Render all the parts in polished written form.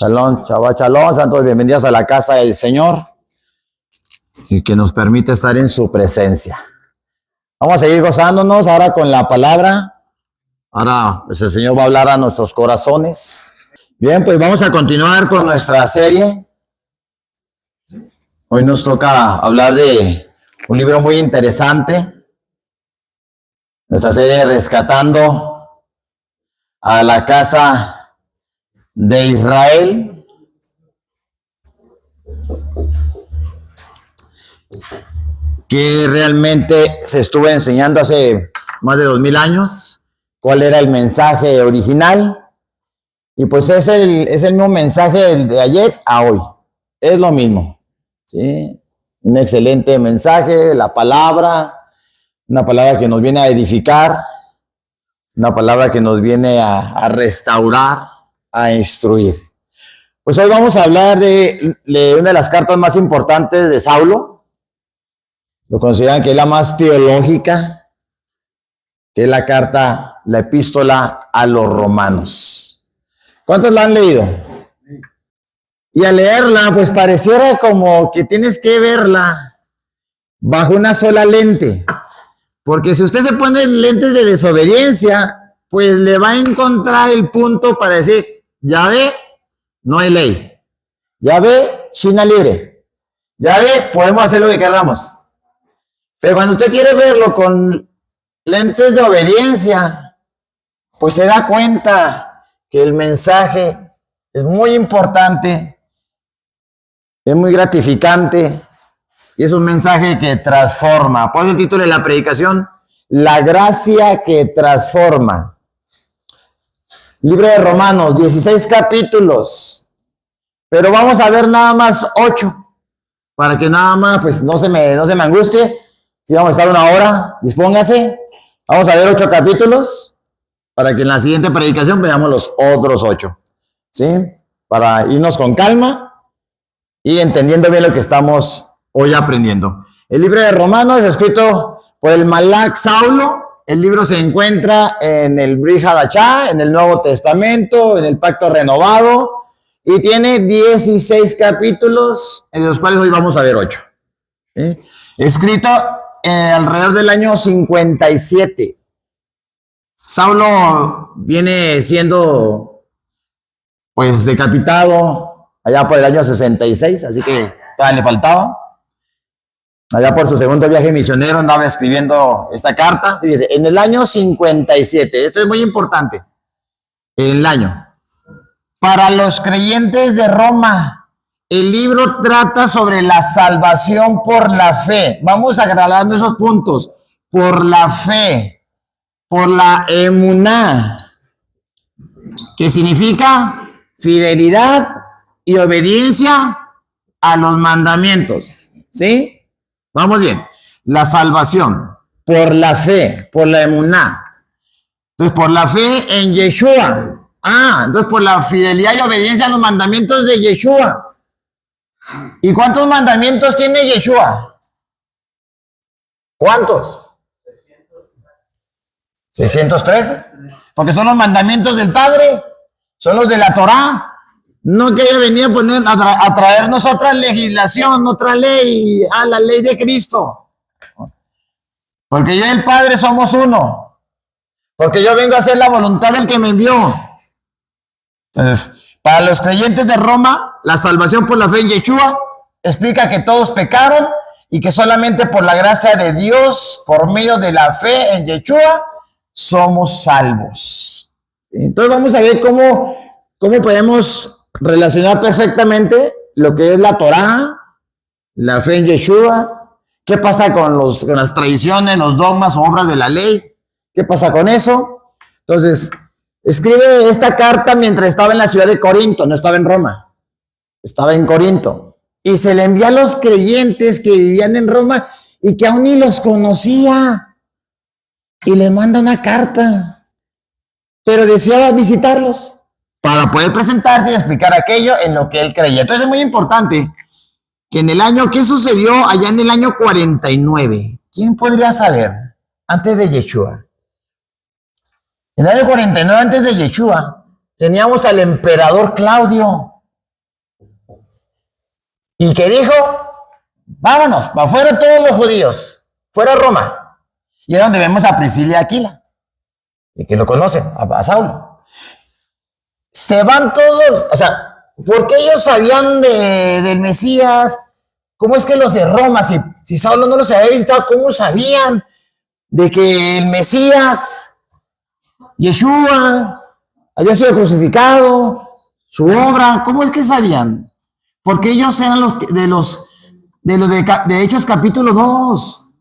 Shalom, Shabbat Shalom, santos, bienvenidos a la casa del Señor y que nos permite estar en su presencia. Vamos a seguir gozándonos ahora con la palabra. Ahora pues el Señor va a hablar a nuestros corazones. Bien, pues vamos a continuar con nuestra serie. Hoy nos toca hablar de un libro muy interesante. Nuestra serie Rescatando a la Casa de Israel. Que realmente se estuvo enseñando hace más de 2000 años cuál era el mensaje original, y pues es el mismo mensaje de ayer a hoy, es lo mismo, ¿sí? Un excelente mensaje, la palabra, una palabra que nos viene a edificar, una palabra que nos viene a restaurar, a instruir. Pues hoy vamos a hablar de una de las cartas más importantes de Saulo. Lo consideran que es la más teológica, que es la carta, la epístola a los romanos. ¿Cuántos la han leído? Y al leerla, pues pareciera como que tienes que verla bajo una sola lente. Porque si usted se pone lentes de desobediencia, pues le va a encontrar el punto para decir, ya ve, no hay ley. Ya ve, China libre. Ya ve, podemos hacer lo que queramos. Pero cuando usted quiere verlo con lentes de obediencia, pues se da cuenta que el mensaje es muy importante, es muy gratificante y es un mensaje que transforma. Por eso el título de la predicación, La gracia que transforma. Libro de Romanos, 16 capítulos, pero vamos a ver nada más 8, para que nada más pues no se me angustie. Si vamos a estar una hora, dispóngase. Vamos a ver 8 capítulos para que en la siguiente predicación veamos los otros 8, ¿sí? Para irnos con calma y entendiendo bien lo que estamos hoy aprendiendo. El libro de Romanos es escrito por el Malak Saulo. El libro se encuentra en el Brit Hadashah, en el Nuevo Testamento, en el Pacto Renovado, y tiene 16 capítulos, en los cuales hoy vamos a ver 8. ¿Sí? Escrito alrededor del año 57. Saulo viene siendo pues decapitado allá por el año 66, así que todavía le faltaba. Allá por su segundo viaje misionero andaba escribiendo esta carta. Y dice, en el año 57, esto es muy importante, el año. Para los creyentes de Roma, el libro trata sobre la salvación por la fe. Vamos agradando esos puntos. Por la fe, por la emuná, que significa fidelidad y obediencia a los mandamientos. ¿Sí? Vamos bien. La salvación por la fe, por la emuná. Entonces, por la fe en Yeshua. Entonces por la fidelidad y obediencia a los mandamientos de Yeshua. ¿Y cuántos mandamientos tiene Yeshua? ¿Cuántos? 613. Porque son los mandamientos del Padre, son los de la Torá. No que ella venía a traernos otra legislación, otra ley, la ley de Cristo. Porque yo y el Padre somos uno. Porque yo vengo a hacer la voluntad del que me envió. Entonces, para los creyentes de Roma, la salvación por la fe en Yeshua explica que todos pecaron y que solamente por la gracia de Dios, por medio de la fe en Yeshua, somos salvos. Entonces vamos a ver cómo podemos relacionar perfectamente lo que es la Torá, la fe en Yeshua, qué pasa con las tradiciones, los dogmas o obras de la ley, qué pasa con eso. Entonces, escribe esta carta mientras estaba en la ciudad de Corinto, no estaba en Roma, estaba en Corinto. Y se le envía a los creyentes que vivían en Roma y que aún ni los conocía. Y les manda una carta, pero deseaba visitarlos para poder presentarse y explicar aquello en lo que él creía. Entonces es muy importante que en el año, ¿qué sucedió allá en el año 49? ¿Quién podría saber? Antes de Yeshua. En el año 49, antes de Yeshua, teníamos al emperador Claudio. y que dijo, vámonos, para afuera todos los judíos, fuera Roma. Y es donde vemos a Priscila y Aquila, y que lo conocen, a Saulo. Se van todos, o sea, porque ellos sabían del Mesías. ¿Cómo es que los de Roma, si Saulo no los había visitado, cómo sabían de que el Mesías, Yeshua, había sido crucificado, su obra? ¿Cómo es que sabían? Porque ellos eran de Hechos capítulo 2.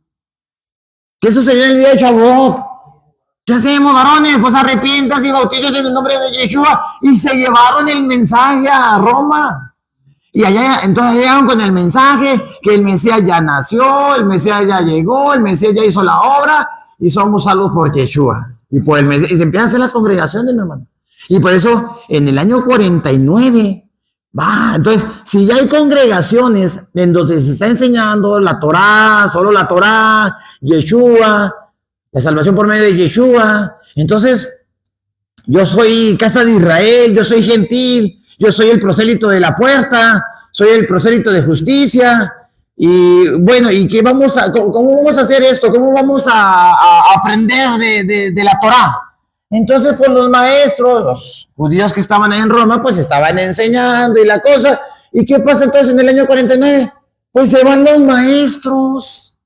¿Qué sucedió en el día de Shavuot? ¿Qué hacemos, varones? Pues arrepientas y bautizos en el nombre de Yeshua. Y se llevaron el mensaje a Roma. Y allá, entonces llegaron con el mensaje que el Mesías ya nació, el Mesías ya llegó, el Mesías ya hizo la obra y somos salvos por Yeshua. Y por el Mesías, y se empiezan a hacer las congregaciones, mi hermano. Y por eso, en el año 49, entonces, si ya hay congregaciones en donde se está enseñando la Torá, solo la Torá, Yeshua, la salvación por medio de Yeshua, entonces, yo soy casa de Israel, yo soy gentil, yo soy el prosélito de la puerta, soy el prosélito de justicia. Y bueno, ¿y qué cómo vamos a hacer esto? ¿Cómo vamos a aprender de la Torá? Entonces, pues los maestros, los judíos que estaban ahí en Roma, pues estaban enseñando y la cosa. ¿Y qué pasa entonces en el año 49? Pues se van los maestros.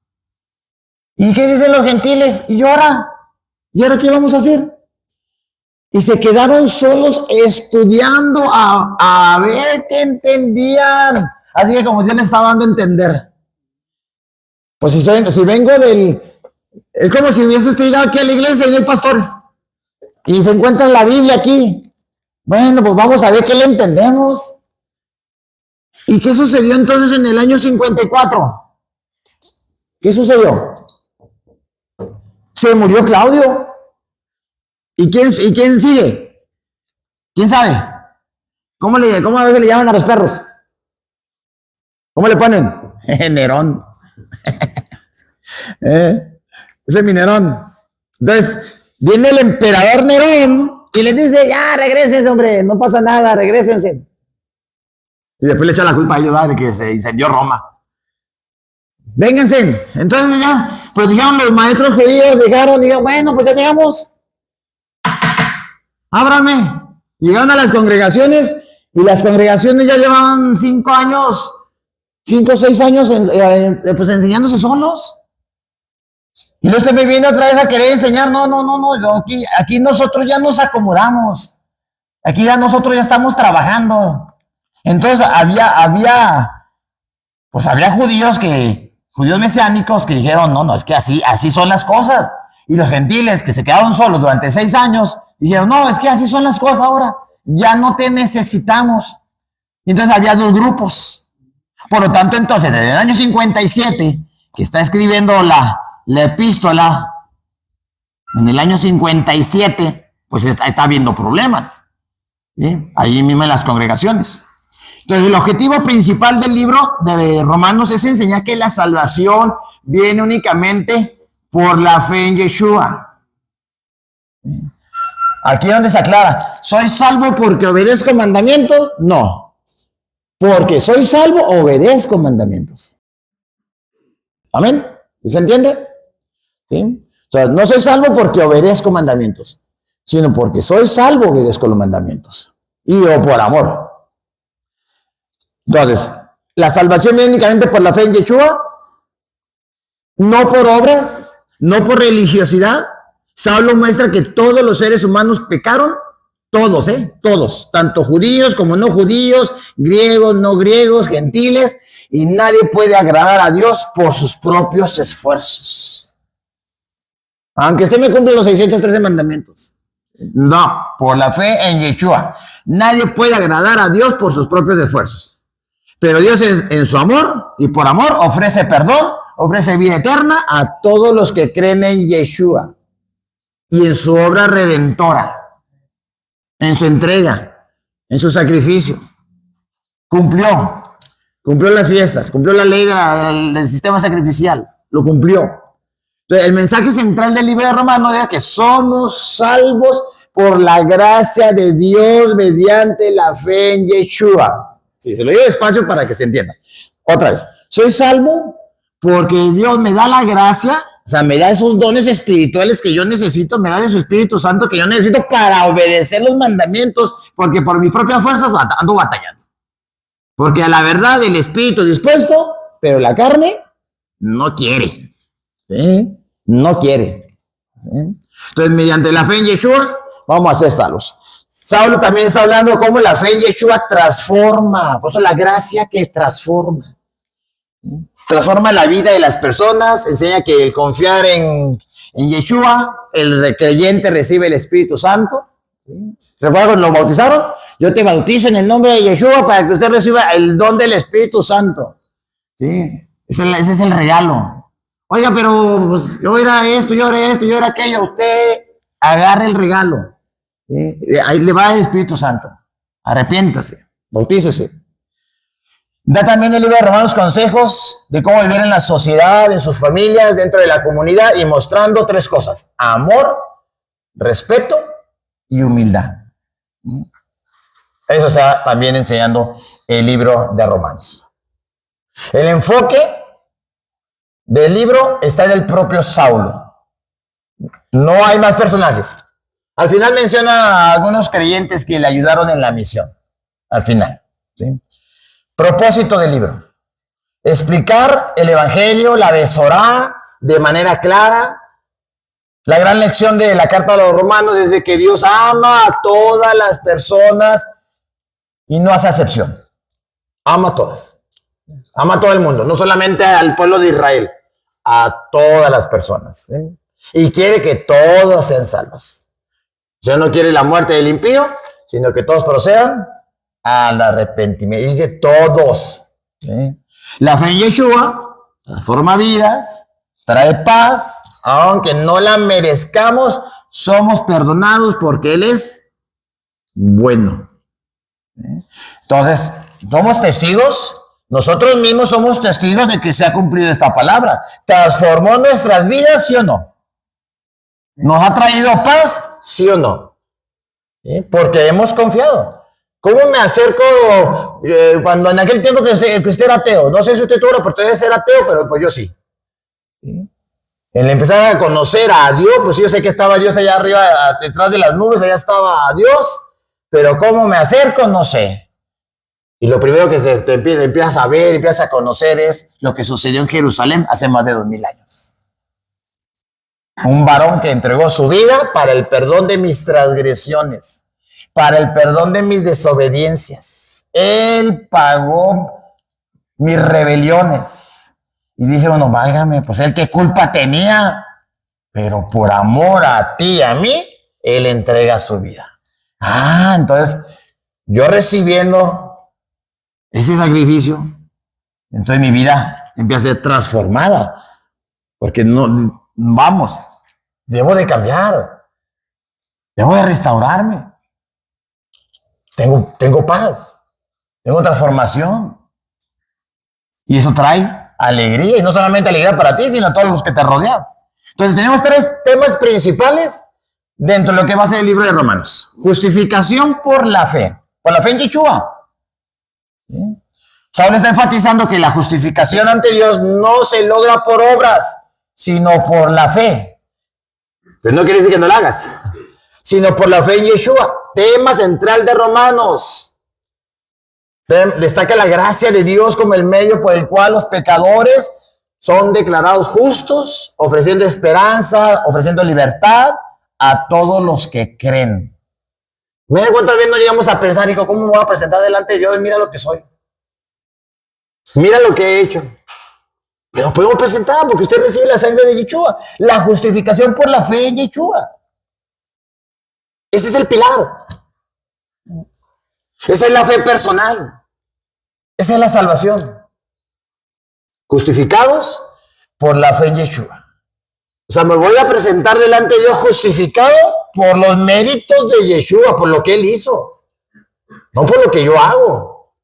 ¿Y qué dicen los gentiles? ¿Y ahora? ¿Y ahora qué vamos a hacer? Y se quedaron solos estudiando a ver qué entendían. Así que como Dios les estaba dando a entender. Pues si vengo es como si hubiese llegado aquí a la iglesia y no hay pastores. Y se encuentra la Biblia aquí. Bueno, pues vamos a ver qué le entendemos. ¿Y qué sucedió entonces en el año 54? ¿Qué sucedió? Se murió Claudio. ¿Y quién sigue? ¿Quién sabe? ¿Cómo a veces le llaman a los perros? ¿Cómo le ponen? Nerón. Ese es mi Nerón. Entonces, viene el emperador Nerón y les dice, ya, regrésense, hombre, no pasa nada, regrésense. Y después le echa la culpa a ellos de que se incendió Roma. Vénganse. Entonces ya, pues dijeron los maestros judíos, llegaron y dijeron, bueno, pues ya llegamos. Ábrame. Llegaron a las congregaciones y las congregaciones ya llevaban 5 o 6 años pues enseñándose solos. Y no estoy viviendo otra vez a querer enseñar. No. Aquí nosotros ya nos acomodamos. Aquí ya nosotros ya estamos trabajando. Entonces había judíos mesiánicos que dijeron, no, es que así son las cosas. Y los gentiles que se quedaron solos durante 6 años, dijeron, no, es que así son las cosas ahora, ya no te necesitamos. Y entonces había 2 grupos. Por lo tanto, entonces, desde el año 57, que está escribiendo la epístola, en el año 57, pues está habiendo problemas, ¿sí? Ahí mismo en las congregaciones. Entonces, el objetivo principal del libro de Romanos es enseñar que la salvación viene únicamente por la fe en Yeshua. Aquí es donde se aclara, ¿soy salvo porque obedezco mandamientos? No, porque soy salvo, obedezco mandamientos. ¿Amén? ¿Se entiende? ¿Sí? O sea, no soy salvo porque obedezco mandamientos, sino porque soy salvo, obedezco los mandamientos. O por amor. Entonces, la salvación viene únicamente por la fe en Yeshua, no por obras, no por religiosidad. Saulo muestra que todos los seres humanos pecaron, todos, tanto judíos como no judíos, griegos, no griegos, gentiles, y nadie puede agradar a Dios por sus propios esfuerzos. Aunque usted me cumple los 613 mandamientos. No, por la fe en Yeshua. Nadie puede agradar a Dios por sus propios esfuerzos. Pero Dios en su amor y por amor ofrece perdón, ofrece vida eterna a todos los que creen en Yeshua y en su obra redentora, en su entrega, en su sacrificio. Cumplió las fiestas, cumplió la ley del sistema sacrificial, lo cumplió. Entonces, el mensaje central del libro de Romanos es que somos salvos por la gracia de Dios mediante la fe en Yeshua. Sí, se lo digo despacio para que se entienda. Otra vez. Soy salvo porque Dios me da la gracia, o sea, me da esos dones espirituales que yo necesito, me da de su Espíritu Santo que yo necesito para obedecer los mandamientos, porque por mis propias fuerzas ando batallando. Porque a la verdad el espíritu dispuesto, pero la carne no quiere. ¿Sí? No quiere. ¿Sí? Entonces, mediante la fe en Yeshua, vamos a ser salvos. Saulo también está hablando de cómo la fe en Yeshua transforma. Por eso la gracia que transforma. Transforma la vida de las personas, enseña que el confiar en Yeshua, el creyente recibe el Espíritu Santo. ¿Se acuerdan cuando lo bautizaron? Yo te bautizo en el nombre de Yeshua para que usted reciba el don del Espíritu Santo. ¿Sí? Ese es el regalo. Oiga, pero pues, yo era esto, yo era aquello. Usted agarre el regalo. ¿Sí? Ahí le va el Espíritu Santo. Arrepiéntase, bautícese. Da también el libro de Romanos consejos de cómo vivir en la sociedad, en sus familias, dentro de la comunidad y mostrando 3 cosas: amor, respeto y humildad. Eso está también enseñando el libro de Romanos. El enfoque del libro está en el propio Saulo. No hay más personajes. Al final menciona a algunos creyentes que le ayudaron en la misión. Al final. ¿Sí? Propósito del libro: explicar el evangelio, la Besorá, de manera clara. La gran lección de la carta a los romanos es de que Dios ama a todas las personas y no hace excepción. Ama a todas. Ama a todo el mundo, no solamente al pueblo de Israel, a todas las personas. ¿Sí? Y quiere que todos sean salvos. Dios no quiere la muerte del impío, sino que todos procedan al arrepentimiento. Y dice todos. ¿Sí? La fe en Yeshua transforma vidas, trae paz, aunque no la merezcamos, somos perdonados porque Él es bueno. ¿Sí? Entonces, somos testigos, nosotros mismos somos testigos de que se ha cumplido esta palabra. ¿Transformó nuestras vidas, sí o no? ¿Nos ha traído paz, sí o no? ¿Sí? Porque hemos confiado. ¿Cómo me acerco cuando en aquel tiempo que usted era ateo? No sé si usted tuvo la oportunidad de ser ateo, pero pues yo sí. ¿Sí? En empezar a conocer a Dios, pues yo sé que estaba Dios allá arriba, detrás de las nubes, allá estaba Dios, pero ¿cómo me acerco? No sé. Y lo primero que te empiezas a ver, empiezas a conocer es lo que sucedió en Jerusalén hace más de 2000 años. Un varón que entregó su vida para el perdón de mis transgresiones, para el perdón de mis desobediencias. Él pagó mis rebeliones. Y dice, bueno, válgame, pues él qué culpa tenía, pero por amor a ti y a mí, él entrega su vida. Entonces, yo recibiendo ese sacrificio, entonces mi vida empieza a ser transformada, porque no, vamos, debo de cambiar, debo de restaurarme, tengo paz, tengo transformación, y eso trae alegría, y no solamente alegría para ti, sino a todos los que te rodean. Entonces tenemos 3 temas principales dentro de lo que va a ser el libro de Romanos. Justificación por la fe en Yeshua. ¿Sí? Saulo está enfatizando que la justificación ante Dios no se logra por obras, sino por la fe. Pero no quiere decir que no la hagas, sino por la fe en Yeshua. Tema central de Romanos. Destaca la gracia de Dios como el medio por el cual los pecadores son declarados justos, ofreciendo esperanza, ofreciendo libertad a todos los que creen. Mira cuántas veces no llegamos a pensar, hijo, ¿cómo me voy a presentar delante de Dios? Mira lo que soy. Mira lo que he hecho. Pero podemos presentar porque usted recibe la sangre de Yeshua. La justificación por la fe en Yeshua. Ese es el pilar. Esa es la fe personal. Esa es la salvación. Justificados por la fe en Yeshua. O sea, me voy a presentar delante de Dios justificado por los méritos de Yeshua, por lo que Él hizo. No por lo que yo hago.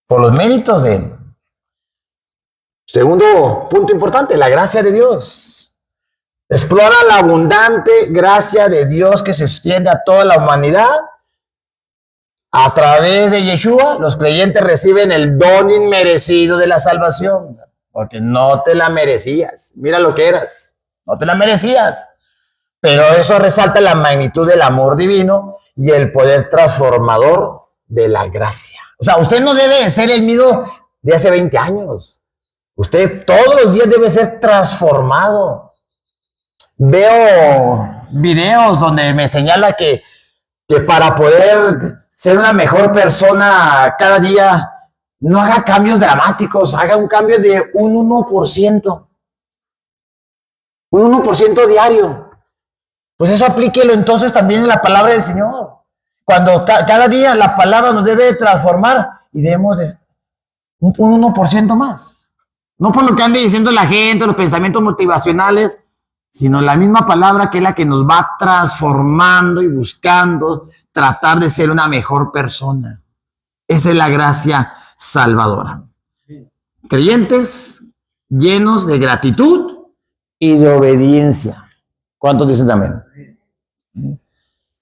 Por los méritos de Él. Segundo punto importante, la gracia de Dios. Explora la abundante gracia de Dios que se extiende a toda la humanidad A través de Yeshua, los creyentes reciben el don inmerecido de la salvación, porque no te la merecías. Mira lo que eras, no te la merecías. Pero eso resalta la magnitud del amor divino y el poder transformador de la gracia. O sea, usted no debe ser el mismo de hace 20 años. Usted todos los días debe ser transformado. Veo videos donde me señala que para poder ser una mejor persona cada día, no haga cambios dramáticos, haga un cambio de un 1%. Un 1% diario. Pues eso aplíquelo entonces también en la palabra del Señor. Cuando cada día la palabra nos debe transformar y debemos de un 1% más. No por lo que ande diciendo la gente, los pensamientos motivacionales, sino la misma palabra que es la que nos va transformando y buscando tratar de ser una mejor persona. Esa es la gracia salvadora. Creyentes llenos de gratitud y de obediencia. ¿Cuántos dicen amén?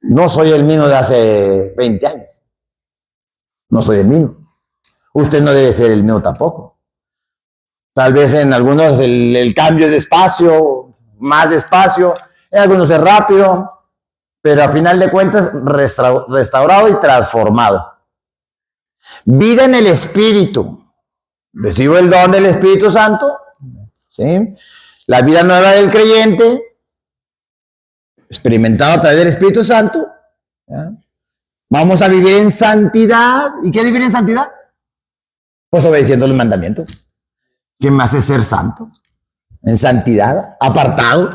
No soy el mismo de hace 20 años. No soy el mismo. Usted no debe ser el mismo tampoco. Tal vez en algunos el cambio es despacio, más despacio, en algunos es rápido, pero a final de cuentas restaurado y transformado. Vida en el Espíritu. Recibo el don del Espíritu Santo, ¿sí? La vida nueva del creyente, experimentado a través del Espíritu Santo. ¿Ya? Vamos a vivir en santidad. ¿Y qué es vivir en santidad? Pues obedeciendo los mandamientos. ¿Qué me hace ser santo? En santidad, apartado,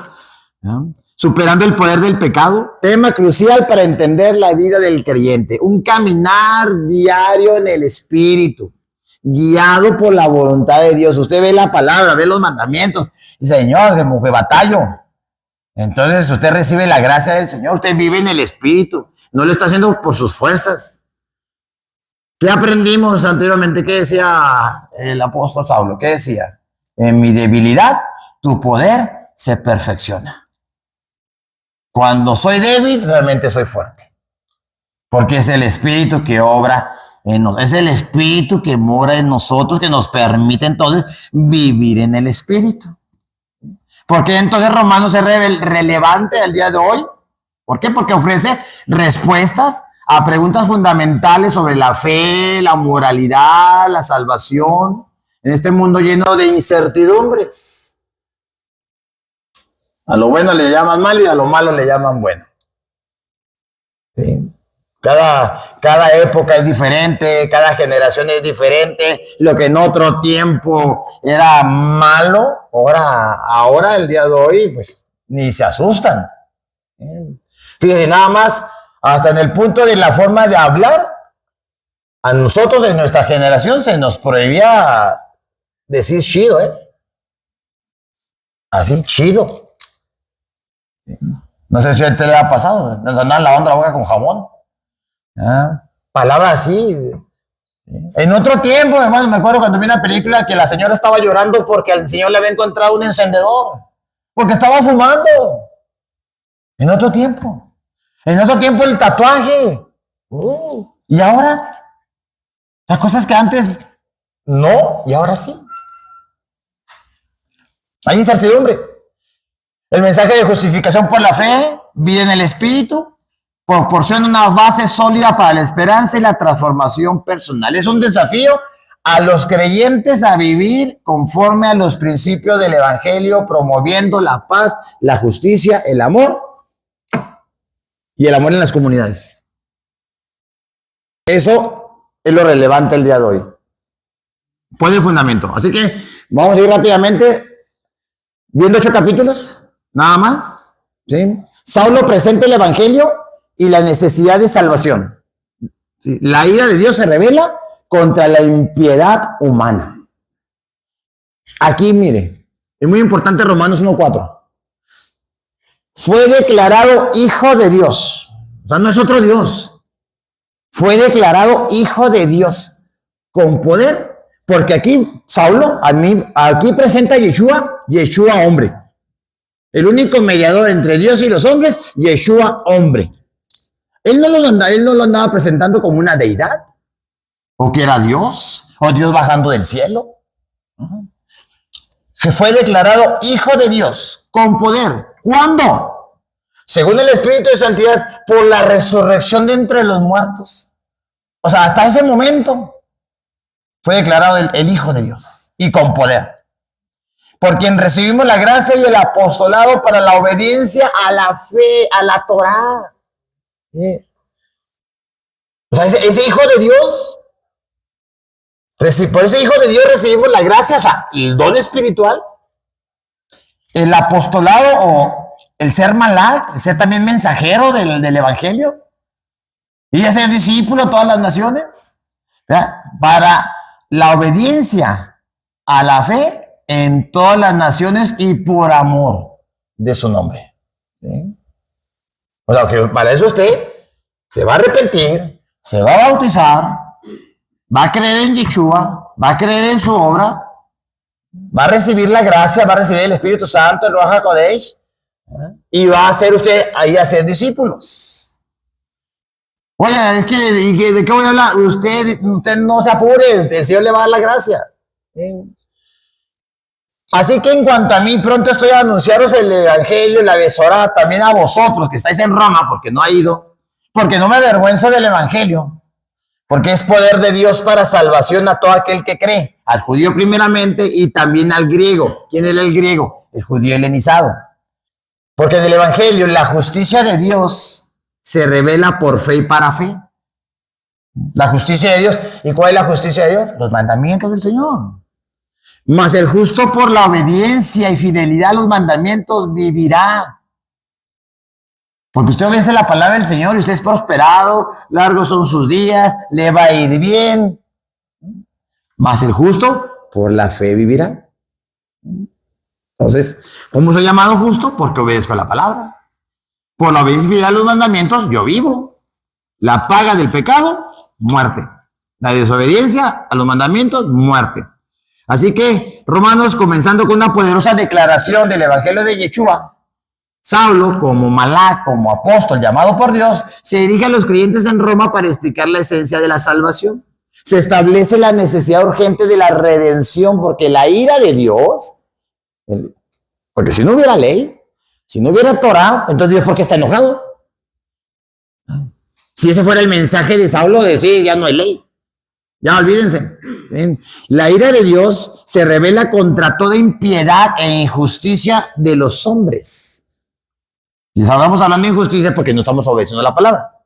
¿ya? Superando el poder del pecado. Tema crucial para entender la vida del creyente. Un caminar diario en el Espíritu, guiado por la voluntad de Dios. Usted ve la palabra, ve los mandamientos. Y Señor, que batallo. Entonces usted recibe la gracia del Señor. Usted vive en el Espíritu. No lo está haciendo por sus fuerzas. ¿Qué aprendimos anteriormente? ¿Qué decía el apóstol Saulo? ¿Qué decía? En mi debilidad, tu poder se perfecciona. Cuando soy débil, realmente soy fuerte. Porque es el Espíritu que obra en nosotros. Es el Espíritu que mora en nosotros, que nos permite entonces vivir en el Espíritu. ¿Por qué entonces Romanos es relevante al día de hoy? ¿Por qué? Porque ofrece respuestas a preguntas fundamentales sobre la fe, la moralidad, la salvación, en este mundo lleno de incertidumbres. A lo bueno le llaman malo y a lo malo le llaman bueno. ¿Sí? Cada época es diferente, cada generación es diferente. Lo que en otro tiempo era malo, ahora el día de hoy, pues ni se asustan. Fíjense, nada más, hasta en el punto de la forma de hablar, a nosotros en nuestra generación se nos prohibía decir chido, así, chido. No sé si a usted le ha pasado, nos andan lavando la boca con jabón. Palabras así. En otro tiempo, hermano, me acuerdo cuando vi una película que la señora estaba llorando porque al señor le había encontrado un encendedor, porque estaba fumando. En otro tiempo el tatuaje. Y ahora, las cosas que antes no, y ahora sí. Hay incertidumbre. El mensaje de justificación por la fe, vida en el Espíritu, proporciona una base sólida para la esperanza y la transformación personal. Es un desafío a los creyentes a vivir conforme a los principios del Evangelio, promoviendo la paz, la justicia, el amor y el amor en las comunidades. Eso es lo relevante el día de hoy. Pone el fundamento. Así que vamos a ir rápidamente viendo 8 capítulos, nada más. ¿Sí? Saulo presenta el Evangelio y la necesidad de salvación. ¿Sí? La ira de Dios se revela contra la impiedad humana. Aquí, mire, es muy importante Romanos 1:4. Fue declarado hijo de Dios. O sea, no es otro Dios. Fue declarado hijo de Dios con poder, porque aquí Saulo, aquí presenta a Yeshua hombre. El único mediador entre Dios y los hombres, Yeshua hombre. él no lo andaba presentando como una deidad, o que era Dios, o Dios bajando del cielo. Que fue declarado Hijo de Dios con poder. ¿Cuándo? Según el Espíritu de Santidad, por la resurrección de entre los muertos. O sea, hasta ese momento fue declarado el Hijo de Dios y con poder. Por quien recibimos la gracia y el apostolado para la obediencia a la fe, a la Torá. ¿Sí? O sea, ese Hijo de Dios, por ese Hijo de Dios recibimos la gracia, o sea, el don espiritual, el apostolado o el ser malak, el ser también mensajero del Evangelio, y a ser discípulo de todas las naciones, ¿verdad? Para la obediencia a la fe en todas las naciones y por amor de su nombre. ¿Sí? O sea, que para eso usted se va a arrepentir, se va a bautizar, va a creer en Yeshua, va a creer en su obra, va a recibir la gracia, va a recibir el Espíritu Santo, el Ruach HaKodesh, y va a hacer usted ahí a ser discípulos. Oye, es que ¿de qué voy a hablar? Usted no se apure, el Señor le va a dar la gracia. ¿Sí? Así que en cuanto a mí, pronto estoy a anunciaros el Evangelio, la Besorá, también a vosotros que estáis en Roma, porque no ha ido, porque no me avergüenzo del Evangelio, porque es poder de Dios para salvación a todo aquel que cree, al judío primeramente y también al griego. ¿Quién era el griego? El judío helenizado. Porque en el Evangelio la justicia de Dios se revela por fe y para fe. La justicia de Dios. ¿Y cuál es la justicia de Dios? Los mandamientos del Señor. Mas el justo por la obediencia y fidelidad a los mandamientos vivirá. Porque usted obedece la palabra del Señor y usted es prosperado, largos son sus días, le va a ir bien. Mas el justo por la fe vivirá. Entonces, ¿cómo soy llamado justo? Porque obedezco la palabra. Por la obediencia y fidelidad a los mandamientos, yo vivo. La paga del pecado, muerte. La desobediencia a los mandamientos, muerte. Así que, Romanos, comenzando con una poderosa declaración del Evangelio de Yeshua, Saulo, como malak, como apóstol llamado por Dios, se dirige a los creyentes en Roma para explicar la esencia de la salvación. Se establece la necesidad urgente de la redención, porque la ira de Dios, porque si no hubiera ley, si no hubiera Torah, entonces Dios, ¿por qué está enojado? Si ese fuera el mensaje de Saulo, de decir, ya no hay ley. Ya olvídense. ¿Sí? La ira de Dios se revela contra toda impiedad e injusticia de los hombres. Y estamos hablando de injusticia porque no estamos obedeciendo la palabra.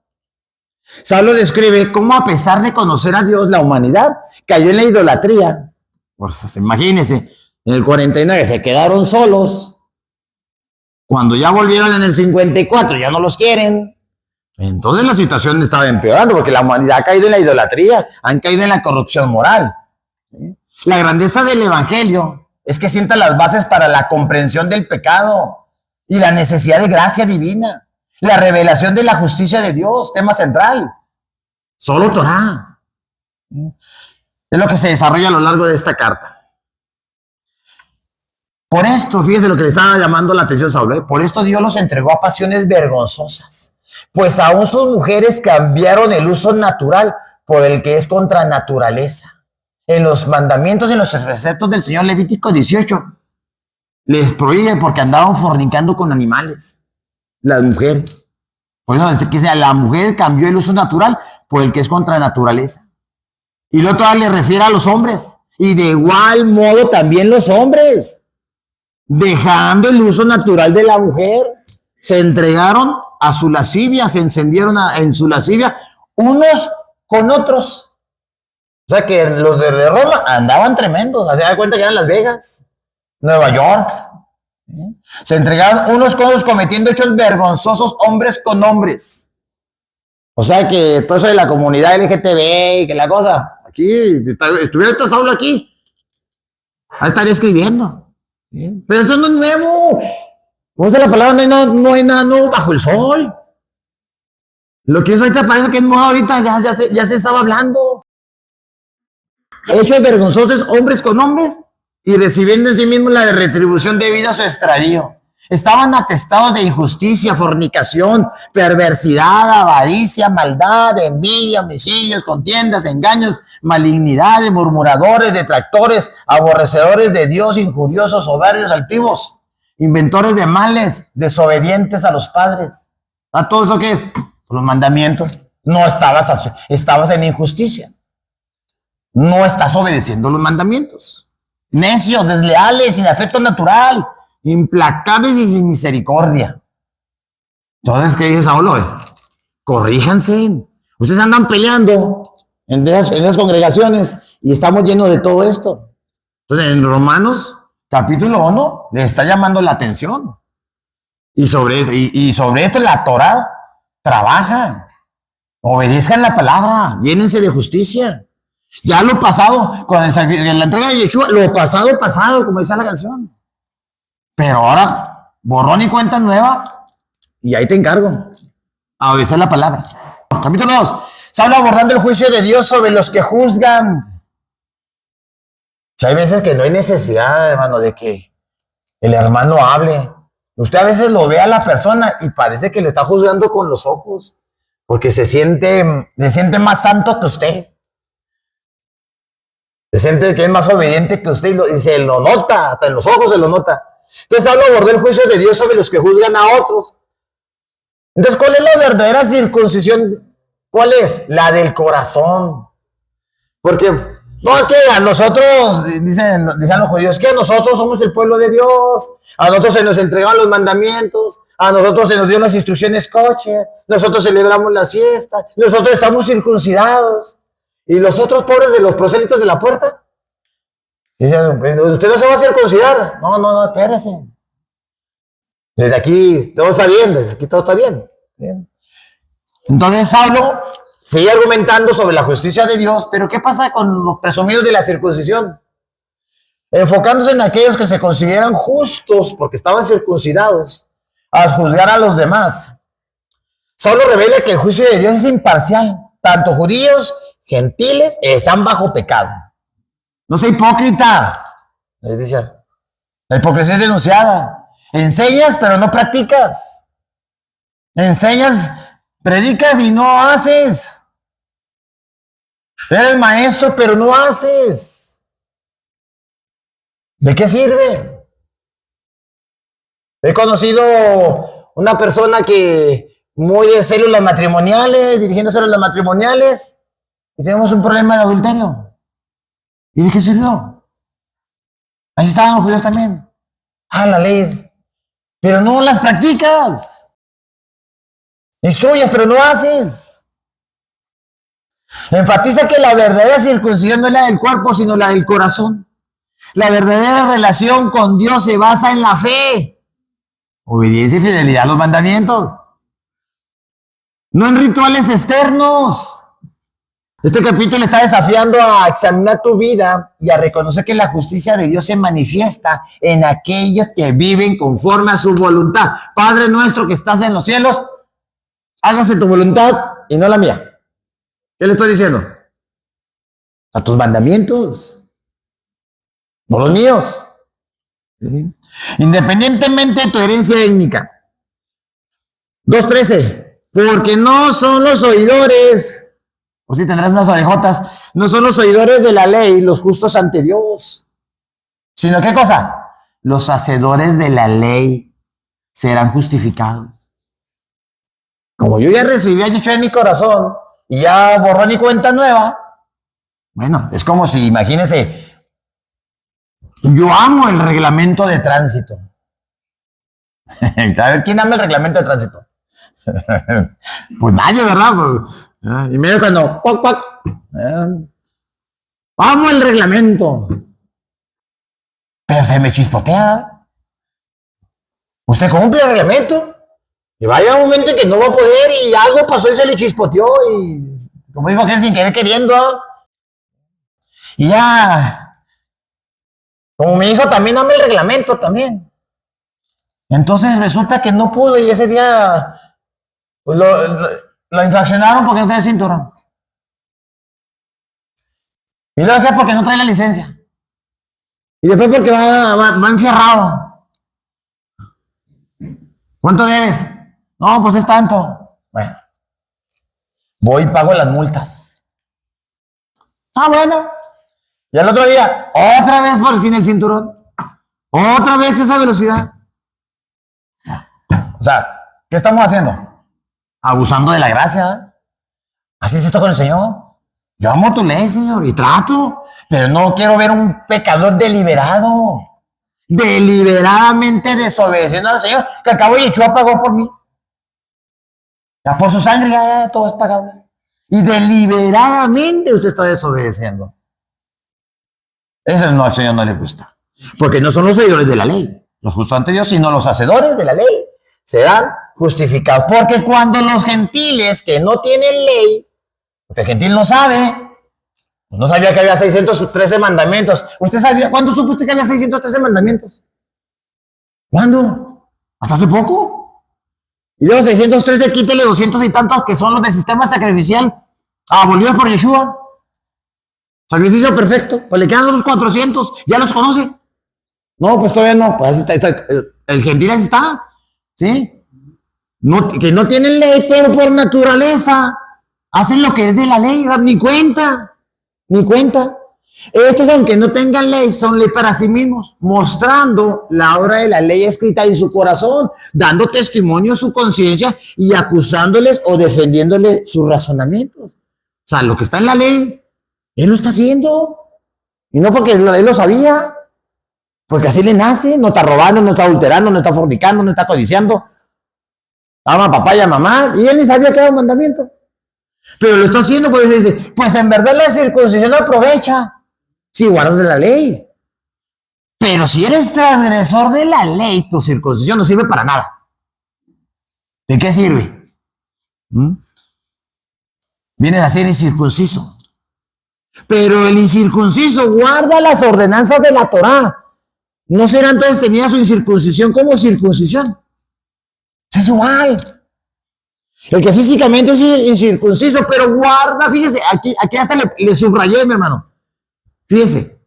Saulo describe cómo, a pesar de conocer a Dios, la humanidad cayó en la idolatría. Pues imagínense, en el 49 se quedaron solos. Cuando ya volvieron en el 54 ya no los quieren. Entonces la situación estaba empeorando porque la humanidad ha caído en la idolatría, han caído en la corrupción moral. ¿Sí? La grandeza del Evangelio es que sienta las bases para la comprensión del pecado y la necesidad de gracia divina, la revelación de la justicia de Dios, tema central. Solo Torah. ¿Sí? Es lo que se desarrolla a lo largo de esta carta. Por esto, fíjese lo que le estaba llamando la atención Saulo, ¿eh? Por esto Dios los entregó a pasiones vergonzosas, pues aún sus mujeres cambiaron el uso natural por el que es contra naturaleza. En los mandamientos y en los preceptos del Señor, Levítico 18, les prohíbe porque andaban fornicando con animales, las mujeres. Por eso la mujer cambió el uso natural por el que es contra naturaleza. Y luego todavía le refiere a los hombres. Y de igual modo también los hombres, dejando el uso natural de la mujer, se entregaron a su lascivia, se encendieron en su lascivia unos con otros. O sea que los de Roma andaban tremendos, se da cuenta que eran Las Vegas, Nueva York. Se entregaron unos con otros cometiendo hechos vergonzosos, hombres con hombres. O sea que todo eso de la comunidad LGTB y que la cosa, aquí, estuviera el Saulo aquí, ahí estaría escribiendo. ¿Sí? Pero eso no es nuevo. Como dice la palabra, no hay nada nuevo bajo el sol. Lo que es ahorita parece que es nuevo ahorita, ya se estaba hablando. Hechos vergonzosos, hombres con hombres, y recibiendo en sí mismos la retribución debida a su extravío. estaban atestados de injusticia, fornicación, perversidad, avaricia, maldad, envidia, homicidios, contiendas, engaños, malignidades, murmuradores, detractores, aborrecedores de Dios, injuriosos, soberbios, altivos, inventores de males, desobedientes a los padres. ¿A todo eso qué es? Los mandamientos. No estabas en injusticia. No estás obedeciendo los mandamientos. Necios, desleales, sin afecto natural, implacables y sin misericordia. Entonces, ¿qué dice Saulo? Corríjanse. Ustedes andan peleando en esas congregaciones y estamos llenos de todo esto. Entonces, en Romanos, capítulo 1, le está llamando la atención. Y sobre eso, y sobre esto la Torá trabaja. Obedezcan la palabra, llénense de justicia. Ya lo pasado, con la entrega de Yeshua, lo pasado, como dice la canción. Pero ahora, borrón y cuenta nueva, y ahí te encargo, a obedecer la palabra. Capítulo 2, se habla abordando el juicio de Dios sobre los que juzgan. Si hay veces que no hay necesidad, hermano, de que el hermano hable. Usted a veces lo ve a la persona y parece que lo está juzgando con los ojos, porque se siente más santo que usted. Se siente que es más obediente que usted y se lo nota, hasta en los ojos se lo nota. Entonces habla abordar el juicio de Dios sobre los que juzgan a otros. Entonces, ¿cuál es la verdadera circuncisión? ¿Cuál es? La del corazón. Porque no es que a nosotros, dicen los judíos, que a nosotros somos el pueblo de Dios, a nosotros se nos entregaron los mandamientos, a nosotros se nos dio las instrucciones kosher, nosotros celebramos las fiestas, nosotros estamos circuncidados. Y los otros pobres de los prosélitos de la puerta, dicen, ¿usted no se va a circuncidar? No, espérese. Desde aquí todo está bien, desde aquí todo está bien. Entonces Saulo sigue argumentando sobre la justicia de Dios, pero ¿qué pasa con los presumidos de la circuncisión? Enfocándose en aquellos que se consideran justos porque estaban circuncidados, al juzgar a los demás. Saulo revela que el juicio de Dios es imparcial, tanto judíos, gentiles, están bajo pecado. No sea hipócrita. La hipocresía es denunciada. Enseñas, pero no practicas. Enseñas, predicas y no haces. Eres maestro, pero no haces. ¿De qué sirve? He conocido una persona que muy de células matrimoniales, dirigiendo células matrimoniales, y tenemos un problema de adulterio. ¿Y de qué sirvió? Ahí estaban los judíos también. La ley. Pero no las practicas. Instruyes, pero no haces. Enfatiza que la verdadera circuncisión no es la del cuerpo, sino la del corazón. La verdadera relación con Dios se basa en la fe, obediencia y fidelidad a los mandamientos, no en rituales externos. Este capítulo está desafiando a examinar tu vida y a reconocer que la justicia de Dios se manifiesta en aquellos que viven conforme a su voluntad. Padre nuestro que estás en los cielos, hágase tu voluntad y no la mía. ¿Qué le estoy diciendo? A tus mandamientos, no los míos. ¿Sí? Independientemente de tu herencia étnica. 2:13. Porque no son los oidores, o si tendrás unas orejotas, no son los oidores de la ley los justos ante Dios, sino ¿qué cosa? Los hacedores de la ley serán justificados. Como yo ya recibí a Yeshua en mi corazón y ya borrón y cuenta nueva, bueno, es como si, imagínense, yo amo el reglamento de tránsito. A ver, ¿quién ama el reglamento de tránsito? Pues nadie, ¿verdad? Pues, y medio cuando amo el reglamento, pero se me chispotea. Usted cumple el reglamento y vaya un momento en que no va a poder y algo pasó y se le chispoteó y como dijo aquel, sin querer queriendo. Y ya, como mi hijo también ama el reglamento también, entonces resulta que no pudo y ese día pues lo infraccionaron porque no trae el cinturón. Y luego es porque no trae la licencia. Y después porque va enfierrado. ¿Cuánto debes? No, pues es tanto. Bueno, voy y pago las multas. Ah, bueno. Y al otro día, otra vez por sin el cinturón. Otra vez esa velocidad. O sea, ¿qué estamos haciendo? Abusando de la gracia. Así es esto con el Señor. Yo amo tu ley, Señor, y trato, pero no quiero ver un pecador deliberadamente desobedeciendo al Señor, que acabó y Yeshua pagó por mí. Ya por su sangre ya todo es pagado. Y deliberadamente usted está desobedeciendo. Eso no, al Señor no le gusta. Porque no son los seguidores de la ley, los justos ante Dios, sino los hacedores de la ley. Serán justificados. Porque cuando los gentiles que no tienen ley, porque el gentil no sabe, pues no sabía que había 613 mandamientos. ¿Usted sabía? ¿Cuándo supo usted que había 613 mandamientos? ¿Cuándo? ¿Hasta hace poco? Y de los 613, quítele 200 y tantos que son los del sistema sacrificial abolidos por Yeshua. Sacrificio perfecto. Pues le quedan otros 400. ¿Ya los conoce? No, pues todavía no. Pues así está. El gentil así está. ¿Sí? No, que no tienen ley, pero por naturaleza hacen lo que es de la ley. Ni cuenta. Ni cuenta. Estos, aunque no tengan ley, son ley para sí mismos, mostrando la obra de la ley escrita en su corazón, dando testimonio a su conciencia y acusándoles o defendiéndoles sus razonamientos. O sea, lo que está en la ley, él lo está haciendo. Y no porque él lo sabía, porque así le nace. No está robando, no está adulterando, no está fornicando, no está codiciando. Ama a papá y a mamá, y él ni sabía que era un mandamiento. Pero lo está haciendo porque dice, pues en verdad la circuncisión aprovecha si guardas de la ley. Pero si eres transgresor de la ley, tu circuncisión no sirve para nada. ¿De qué sirve? Vienes a ser incircunciso. Pero el incircunciso guarda las ordenanzas de la Torá. ¿No será entonces tenía su incircuncisión como circuncisión? Es igual. El que físicamente es incircunciso, pero guarda, fíjese, aquí hasta le subrayé, mi hermano. Fíjese.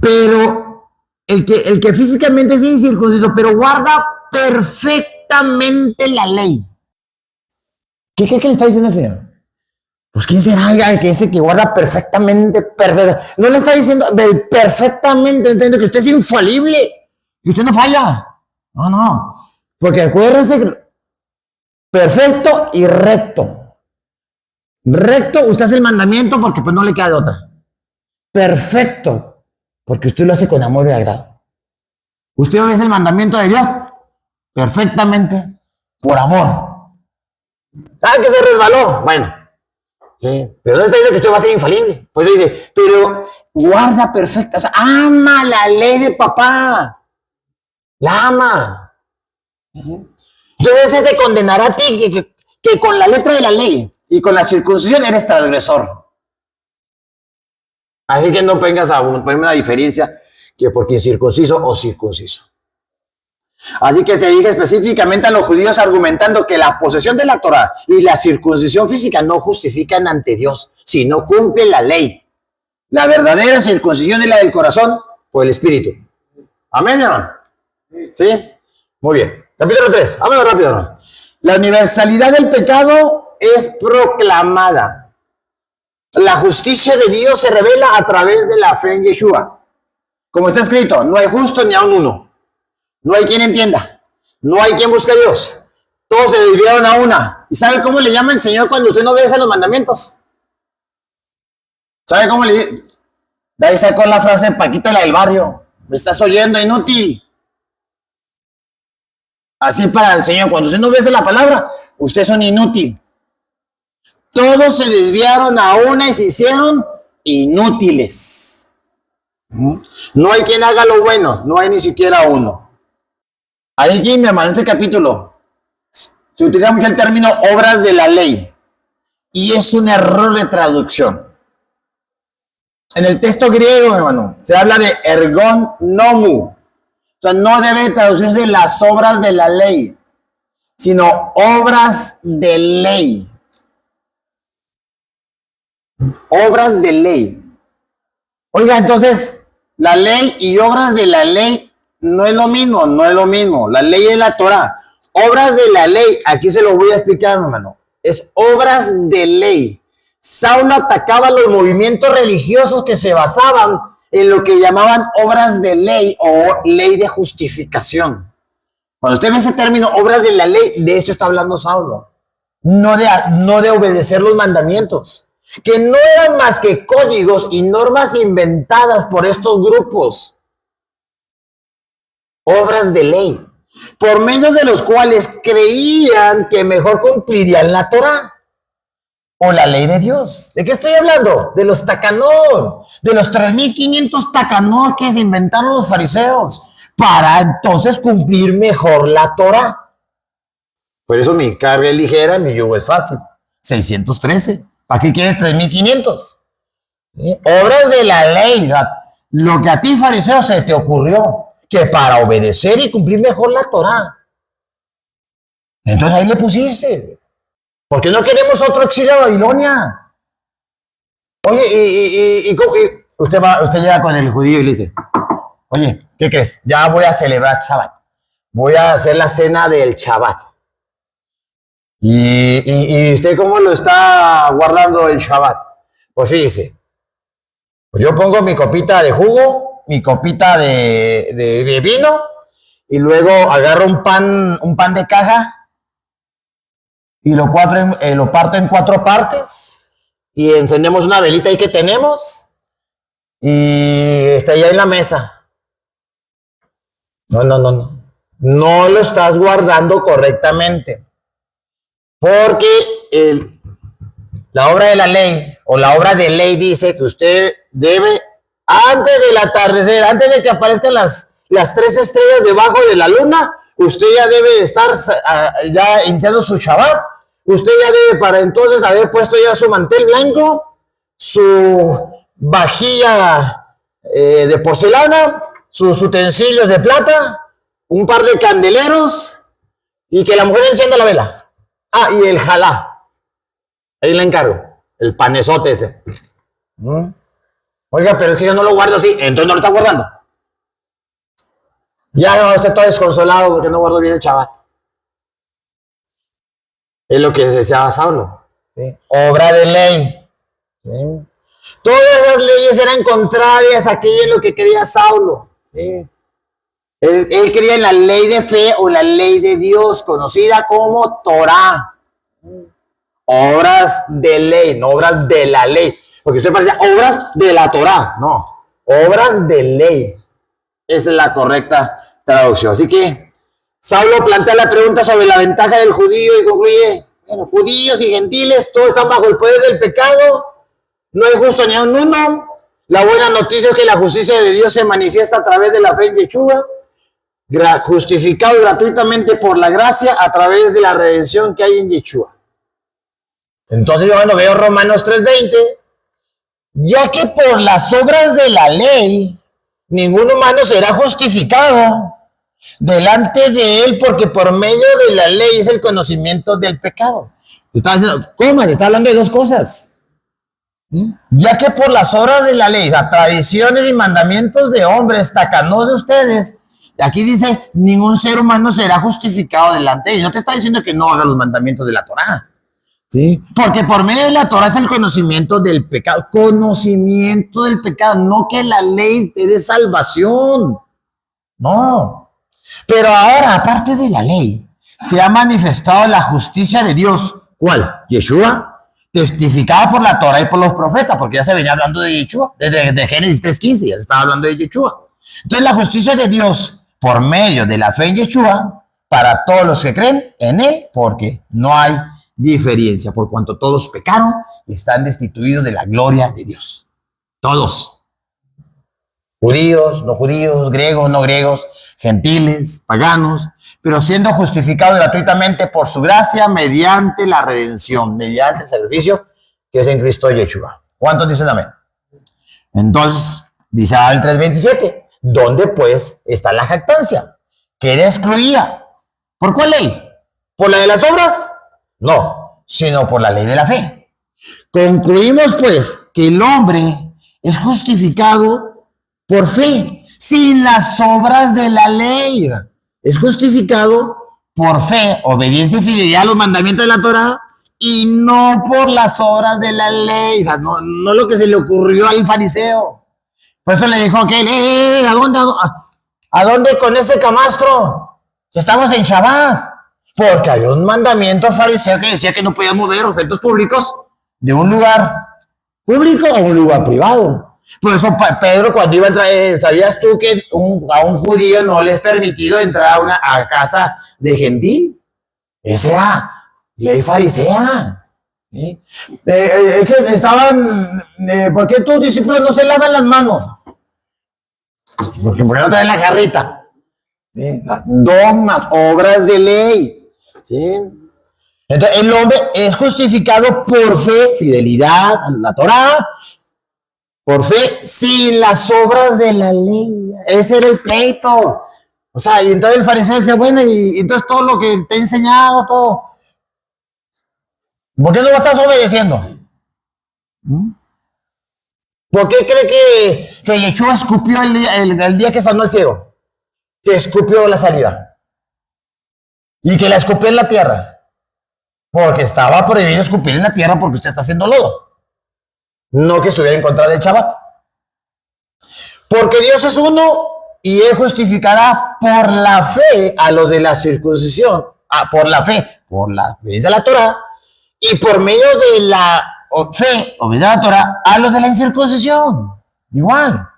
Pero el que físicamente es incircunciso, pero guarda perfectamente la ley. ¿Qué le está diciendo el Señor? Pues ¿quién será que ese que guarda perfectamente? No le está diciendo perfectamente, entiendo que usted es infalible, que usted no falla. No. Porque acuérdense, perfecto y recto. Recto, usted hace el mandamiento porque pues no le queda de otra. Perfecto, porque usted lo hace con amor y agrado. Usted obedece el mandamiento de Dios perfectamente por amor. ¿Sabe que se resbaló? Bueno, sí, pero no está diciendo que usted va a ser infalible. Pues dice, pero guarda perfecta, o sea, ama la ley de papá. La ama. Entonces se te condenará a ti que con la letra de la ley y con la circuncisión eres transgresor. Así que no vengas a ponerme una diferencia que porque incircunciso o circunciso. Así que se dirige específicamente a los judíos argumentando que la posesión de la Torá y la circuncisión física no justifican ante Dios, si no cumplen la ley. La verdadera circuncisión es la del corazón por el Espíritu. Amén, hermano. ¿Sí? Muy bien. Capítulo 3. Vámonos rápido, hermano. La universalidad del pecado es proclamada. La justicia de Dios se revela a través de la fe en Yeshua. Como está escrito, no hay justo ni aun uno. No hay quien entienda. No hay quien busque a Dios. Todos se desviaron a una. ¿Y sabe cómo le llama el Señor cuando usted no obedece los mandamientos? ¿Sabe cómo le dice? De ahí sacó la frase de Paquita, la del barrio. Me estás oyendo, inútil. Así para el Señor, cuando usted no obedece la palabra, usted es un inútil. Todos se desviaron a una y se hicieron inútiles. No hay quien haga lo bueno, no hay ni siquiera uno. Ahí, mi hermano, en este capítulo se utiliza mucho el término obras de la ley y es un error de traducción. En el texto griego, hermano, se habla de ergon nomu. O sea, no debe traducirse las obras de la ley, sino obras de ley. Obras de ley. Oiga, entonces, la ley y obras de la ley no es lo mismo, no es lo mismo. La ley es la Torah. Obras de la ley, aquí se lo voy a explicar, hermano. Es obras de ley. Saulo atacaba los movimientos religiosos que se basaban en lo que llamaban obras de ley o ley de justificación. Cuando usted ve ese término, obras de la ley, de eso está hablando Saulo. No de obedecer los mandamientos, que no eran más que códigos y normas inventadas por estos grupos. Obras de ley, por medio de los cuales creían que mejor cumplirían la Torah o la ley de Dios. ¿De qué estoy hablando? De los takanot, de los 3.500 takanot que se inventaron los fariseos para entonces cumplir mejor la Torah. Por eso mi carga es ligera, mi yugo es fácil. 613. ¿Para qué quieres 3.500? ¿Sí? Obras de la ley. Lo que a ti, fariseo, se te ocurrió, que para obedecer y cumplir mejor la Torah. Entonces ahí le pusiste. ¿Por qué no queremos otro exilio a Babilonia? Oye, y usted llega con el judío y le dice, oye, ¿qué crees? Ya voy a celebrar Shabbat. Voy a hacer la cena del Shabbat. ¿Y usted cómo lo está guardando el Shabbat? Pues fíjese, pues yo pongo mi copita de jugo, mi copita de vino, y luego agarro un pan de caja, y lo parto en 4 partes, y encendemos una velita ahí que tenemos, y está ahí en la mesa. No. No lo estás guardando correctamente. Porque la obra de la ley o la obra de ley dice que usted debe, antes del atardecer, antes de que aparezcan las 3 estrellas debajo de la luna, usted ya debe estar ya iniciando su Shabbat. Usted ya debe para entonces haber puesto ya su mantel blanco, su vajilla de porcelana, sus utensilios de plata, un par de candeleros y que la mujer encienda la vela. Ah, y el jalá. Ahí le encargo. El panesote ese. Oiga, pero es que yo no lo guardo así. Entonces no lo está guardando. Ya no, usted todo desconsolado porque no guardo bien el Shabbat. Es lo que deseaba Saulo. ¿Sí? Obra de ley. ¿Sí? Todas las leyes eran contrarias a aquello en lo que quería Saulo. ¿Sí? Él creía en la ley de fe o la ley de Dios, conocida como Torah. Obras de ley, no obras de la ley. Porque usted parecía obras de la Torah. No, obras de ley. Esa es la correcta traducción. Así que Saulo plantea la pregunta sobre la ventaja del judío y concluye, bueno, judíos y gentiles, todos están bajo el poder del pecado. No hay justo ni uno. La buena noticia es que la justicia de Dios se manifiesta a través de la fe en Yeshua, justificado gratuitamente por la gracia a través de la redención que hay en Yeshua. Entonces yo cuando veo Romanos 3:20, ya que por las obras de la ley ningún humano será justificado delante de él, porque por medio de la ley es el conocimiento del pecado. Está diciendo, ¿cómo? Está hablando de 2 cosas. Ya que por las obras de la ley, o sea, tradiciones y mandamientos de hombres, tacanos de ustedes, aquí dice, ningún ser humano será justificado delante de él. No te está diciendo que no haga los mandamientos de la Torah. ¿Sí? Porque por medio de la Torah es el conocimiento del pecado. Conocimiento del pecado, no que la ley te dé salvación. No. Pero ahora, aparte de la ley, se ha manifestado la justicia de Dios. ¿Cuál? Yeshua. Testificada por la Torah y por los profetas, porque ya se venía hablando de Yeshua. Desde Génesis 3:15 ya se estaba hablando de Yeshua. Entonces la justicia de Dios por medio de la fe en Yeshua para todos los que creen en él, porque no hay diferencia, por cuanto todos pecaron y están destituidos de la gloria de Dios. Todos. Judíos, no judíos, griegos, no griegos, gentiles, paganos, pero siendo justificados gratuitamente por su gracia mediante la redención, mediante el sacrificio que es en Cristo Yeshua. ¿Cuántos dicen amén? Entonces, dice el 3:27, ¿dónde pues está la jactancia? Que era excluida. ¿Por cuál ley? ¿Por la de las obras? No, sino por la ley de la fe. Concluimos pues que el hombre es justificado por fe, sin las obras de la ley. Es justificado por fe, obediencia y fidelidad a los mandamientos de la Torah y no por las obras de la ley. O sea, no lo que se le ocurrió al fariseo. Por eso le dijo que, ¿a dónde con ese camastro? Estamos en Shabbat. Porque había un mandamiento fariseo que decía que no podías mover objetos públicos de un lugar público a un lugar privado. Por eso Pedro cuando iba a entrar, ¿sabías tú que a un judío no le es permitido entrar a casa de gentil? Esa era ley farisea. ¿Sí? Es que estaban, ¿por qué tus discípulos no se lavan las manos? Porque ¿por qué no traen la jarrita? ¿Sí? Dogmas, obras de ley. ¿Sí? Entonces el hombre es justificado por fe, fidelidad a la Torah, por fe, sin las obras de la ley. Ese era el pleito. O sea, y entonces el fariseo decía, bueno, y entonces todo lo que te he enseñado, todo, ¿por qué no lo estás obedeciendo? ¿Por qué cree que Yeshua escupió el día que sanó al ciego? Que escupió la saliva. Y que la escupió en la tierra. Porque estaba prohibido escupir en la tierra porque usted está haciendo lodo. No que estuviera en contra del Shabbat. Porque Dios es uno y Él justificará por la fe a los de la circuncisión. Por la fe, obediencia a la Torah. Y por medio de la fe, obediencia a la Torah, a los de la incircuncisión. Igual.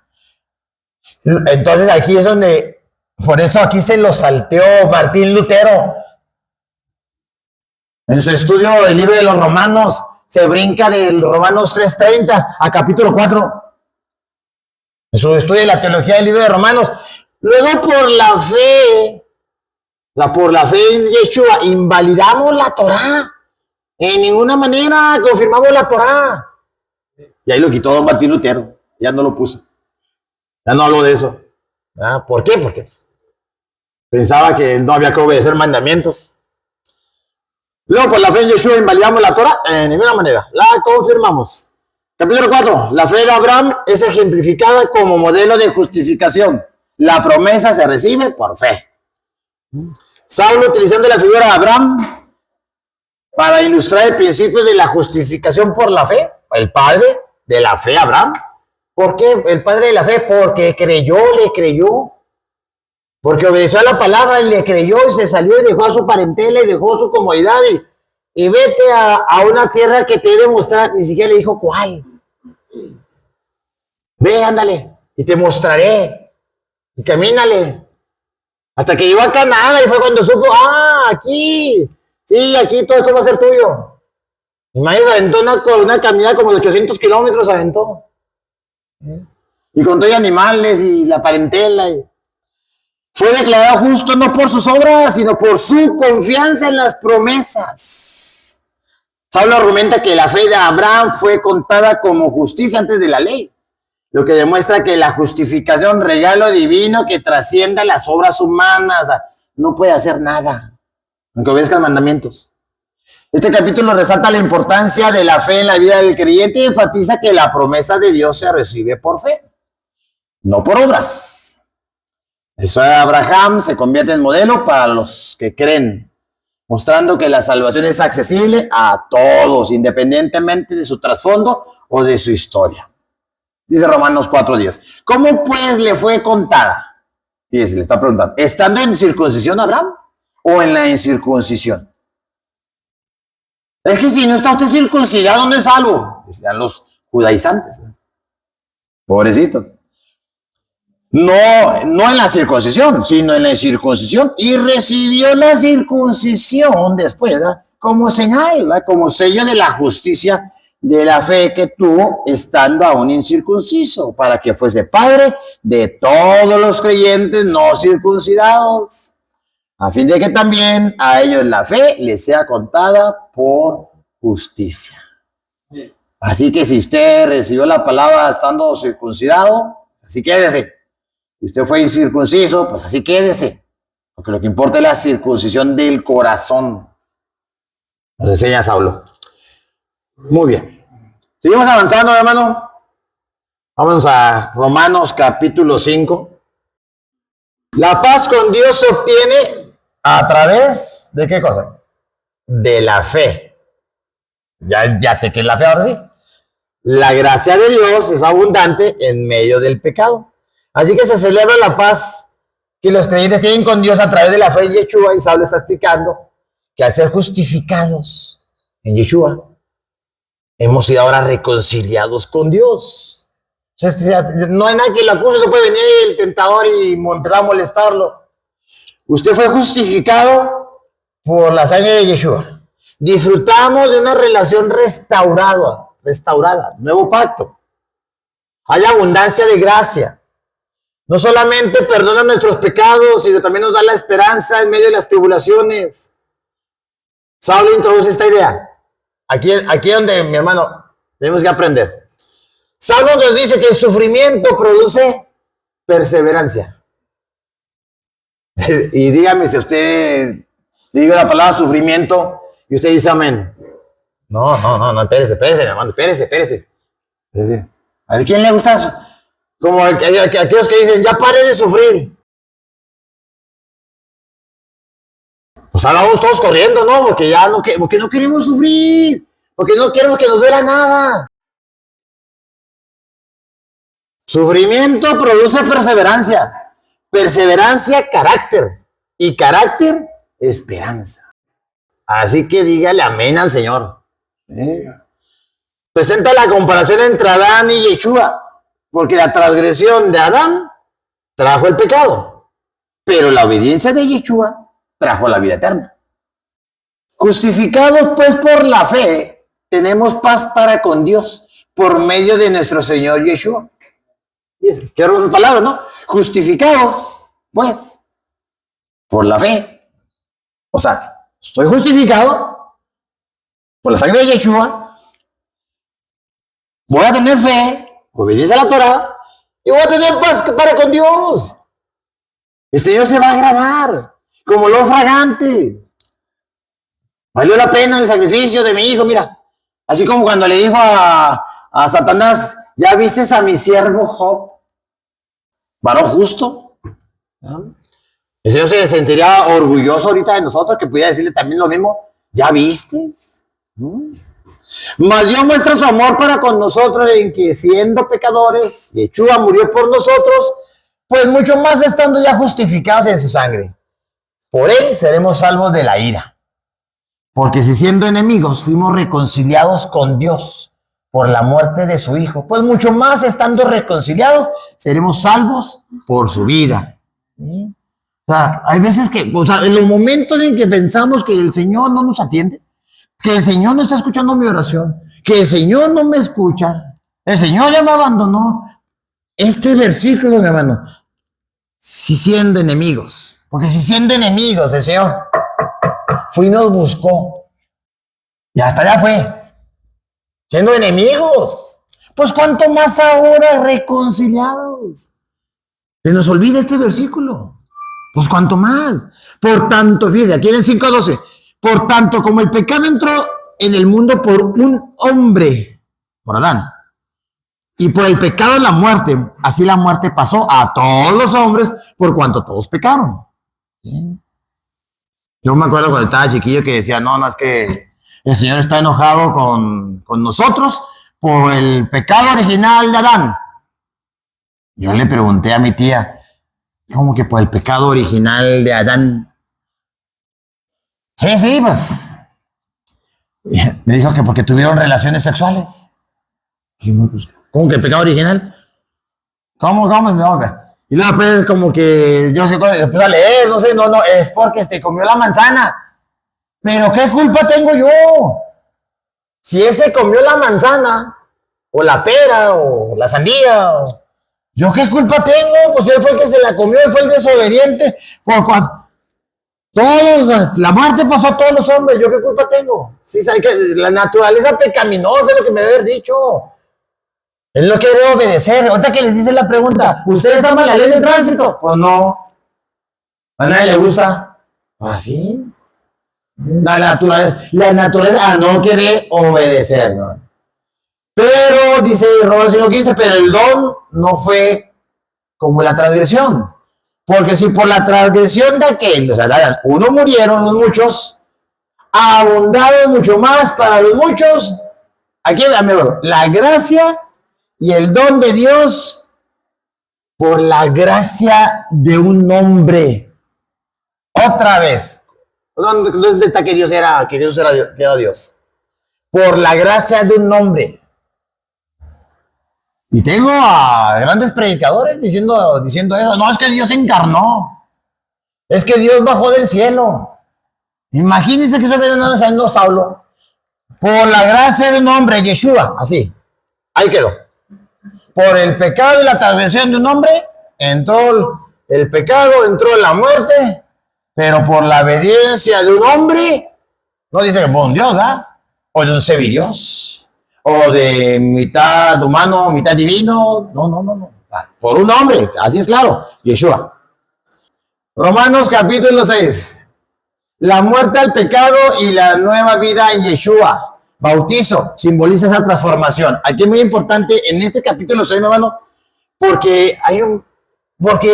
Entonces aquí es donde, por eso aquí se lo salteó Martín Lutero. En su estudio del libro de los Romanos, se brinca del Romanos 3:30 a capítulo 4. En su estudio de la teología del libro de Romanos. Luego por la fe en Yeshua, invalidamos la Torah. En ninguna manera confirmamos la Torah. Y ahí lo quitó don Martín Lutero. Ya no lo puso. Ya no habló de eso. ¿Por qué? Porque pensaba que no había que obedecer mandamientos. Luego, por la fe en Yeshua, invalidamos la Torah. En ninguna manera. La confirmamos. Capítulo 4. La fe de Abraham es ejemplificada como modelo de justificación. La promesa se recibe por fe. Saulo, utilizando la figura de Abraham para ilustrar el principio de la justificación por la fe. El padre de la fe, Abraham. ¿Por qué el padre de la fe? Porque le creyó. Porque obedeció a la palabra y le creyó y se salió y dejó a su parentela y dejó su comodidad y vete a una tierra que te he de mostrar. Ni siquiera le dijo cuál. Ve, ándale y te mostraré y camínale. Hasta que llegó a Canaán y fue cuando supo, aquí, sí, aquí todo esto va a ser tuyo. Imagínate, aventó una caminada como de 800 kilómetros, aventó. Y con todo y animales y la parentela. Fue declarado justo no por sus obras, sino por su confianza en las promesas. Saulo argumenta que la fe de Abraham fue contada como justicia antes de la ley, lo que demuestra que la justificación, regalo divino que trascienda las obras humanas, no puede hacer nada, aunque obedezcan mandamientos. Este capítulo resalta la importancia de la fe en la vida del creyente y enfatiza que la promesa de Dios se recibe por fe, no por obras. Eso de Abraham se convierte en modelo para los que creen, mostrando que la salvación es accesible a todos, independientemente de su trasfondo o de su historia. Dice Romanos 4:10. ¿Cómo pues le fue contada? Fíjese, le está preguntando, ¿estando en circuncisión Abraham o en la incircuncisión? Es que si no está usted circuncidado, no es salvo. Decían los judaizantes. Pobrecitos. No en la circuncisión, sino en la incircuncisión. Y recibió la circuncisión después, como señal, como sello de la justicia de la fe que tuvo estando aún incircunciso, para que fuese padre de todos los creyentes no circuncidados, a fin de que también a ellos la fe les sea contada por justicia. Así que si usted recibió la palabra estando circuncidado, así quédese. Si usted fue incircunciso, pues así quédese. Porque lo que importa es la circuncisión del corazón. Nos enseña Saulo. Muy bien. Seguimos avanzando, hermano. Vámonos a Romanos capítulo 5. La paz con Dios se obtiene a través de ¿qué cosa? De la fe. Ya sé que es la fe ahora sí. La gracia de Dios es abundante en medio del pecado. Así que se celebra la paz que los creyentes tienen con Dios a través de la fe en Yeshua, y Saulo está explicando que al ser justificados en Yeshua, hemos sido ahora reconciliados con Dios. O sea, no hay nada que lo acuse, no puede venir el tentador y empezar a molestarlo. Usted fue justificado por la sangre de Yeshua. Disfrutamos de una relación restaurada, nuevo pacto. Hay abundancia de gracia. No solamente perdona nuestros pecados, sino también nos da la esperanza en medio de las tribulaciones. Saulo introduce esta idea. Aquí es donde, mi hermano, tenemos que aprender. Saulo nos dice que el sufrimiento produce perseverancia. Y dígame si usted le digo la palabra sufrimiento y usted dice amén. No, espérese, mi hermano, espérese. ¿A quién le gusta eso? Como aquellos que dicen, ya pare de sufrir. Pues ahora vamos todos corriendo, ¿no? Porque ya porque no queremos sufrir. Porque no queremos que nos duela nada. Sufrimiento produce perseverancia. Perseverancia, carácter. Y carácter, esperanza. Así que dígale amén al Señor. Presenta la comparación entre Adán y Yeshua. Porque la transgresión de Adán trajo el pecado, pero la obediencia de Yeshua trajo la vida eterna. Justificados pues por la fe, tenemos paz para con Dios por medio de nuestro Señor Yeshua. Qué hermosas palabras, ¿no? Justificados pues por la fe. O sea, estoy justificado por la sangre de Yeshua. Voy a tener fe, obediencia a la Torah, y voy a tener paz para con Dios. El Señor se va a agradar, como olor fragante. Valió la pena el sacrificio de mi hijo, mira. Así como cuando le dijo a Satanás, ¿ya viste a mi siervo Job? Varón justo. El Señor se sentiría orgulloso ahorita de nosotros, que pudiera decirle también lo mismo. ¿Ya viste? Mas Dios muestra su amor para con nosotros en que siendo pecadores, Yeshua murió por nosotros, pues mucho más estando ya justificados en su sangre. Por él seremos salvos de la ira. Porque si siendo enemigos fuimos reconciliados con Dios por la muerte de su Hijo, pues mucho más estando reconciliados seremos salvos por su vida. ¿Sí? O sea, hay veces que, en los momentos en que pensamos que el Señor no nos atiende, que el Señor no está escuchando mi oración, que el Señor no me escucha, el Señor ya me abandonó. Este versículo, mi hermano, si siendo enemigos, porque si siendo enemigos el Señor fue y nos buscó, y hasta allá fue, siendo enemigos, pues cuánto más ahora reconciliados. Se nos olvida este versículo, pues cuánto más. Por tanto, fíjate, aquí en el 5:12, por tanto, como el pecado entró en el mundo por un hombre, por Adán, y por el pecado la muerte, así la muerte pasó a todos los hombres por cuanto todos pecaron. ¿Sí? Yo me acuerdo cuando estaba chiquillo que decía, no, es que el Señor está enojado con nosotros por el pecado original de Adán. Yo le pregunté a mi tía, ¿cómo que por el pecado original de Adán? Sí, pues. Me dijo que porque tuvieron relaciones sexuales. ¿Cómo que el pecado original? ¿Cómo? No, y luego pues como que yo empecé a leer, no, es porque comió la manzana. Pero ¿qué culpa tengo yo? Si ese comió la manzana, o la pera, o la sandía, ¿yo qué culpa tengo? Pues él fue el que se la comió, él fue el desobediente. La muerte pasó a todos los hombres, ¿yo qué culpa tengo? Sí, sabe que la naturaleza pecaminosa es lo que me debe haber dicho. Él no quiere obedecer. Ahorita que les dice la pregunta, ¿ustedes aman la ley de tránsito? Pues no. A nadie le gusta. ¿Así? La naturaleza no quiere obedecer, ¿no? Pero, dice Romanos 5:15, pero el don no fue como la transgresión. Porque si por la transgresión de aquel, o sea, uno murieron los muchos, ha abundado mucho más para los muchos. Aquí, amigo, la gracia y el don de Dios por la gracia de un hombre. Otra vez. ¿Dónde está que Dios era, que era Dios? Por la gracia de un hombre. Y tengo a grandes predicadores diciendo eso. No, es que Dios se encarnó. Es que Dios bajó del cielo. Imagínense que eso viene haciendo Saulo. Por la gracia de un hombre, Yeshua. Así. Ahí quedó. Por el pecado y la transgresión de un hombre, entró el pecado, entró la muerte. Pero por la obediencia de un hombre, no dice que por un Dios, ¿verdad? O de un semidios. O de mitad humano, mitad divino. No. Por un hombre, así es claro. Yeshua. Romanos capítulo 6. La muerte al pecado y la nueva vida en Yeshua. Bautizo simboliza esa transformación. Aquí es muy importante en este capítulo 6, mi hermano, porque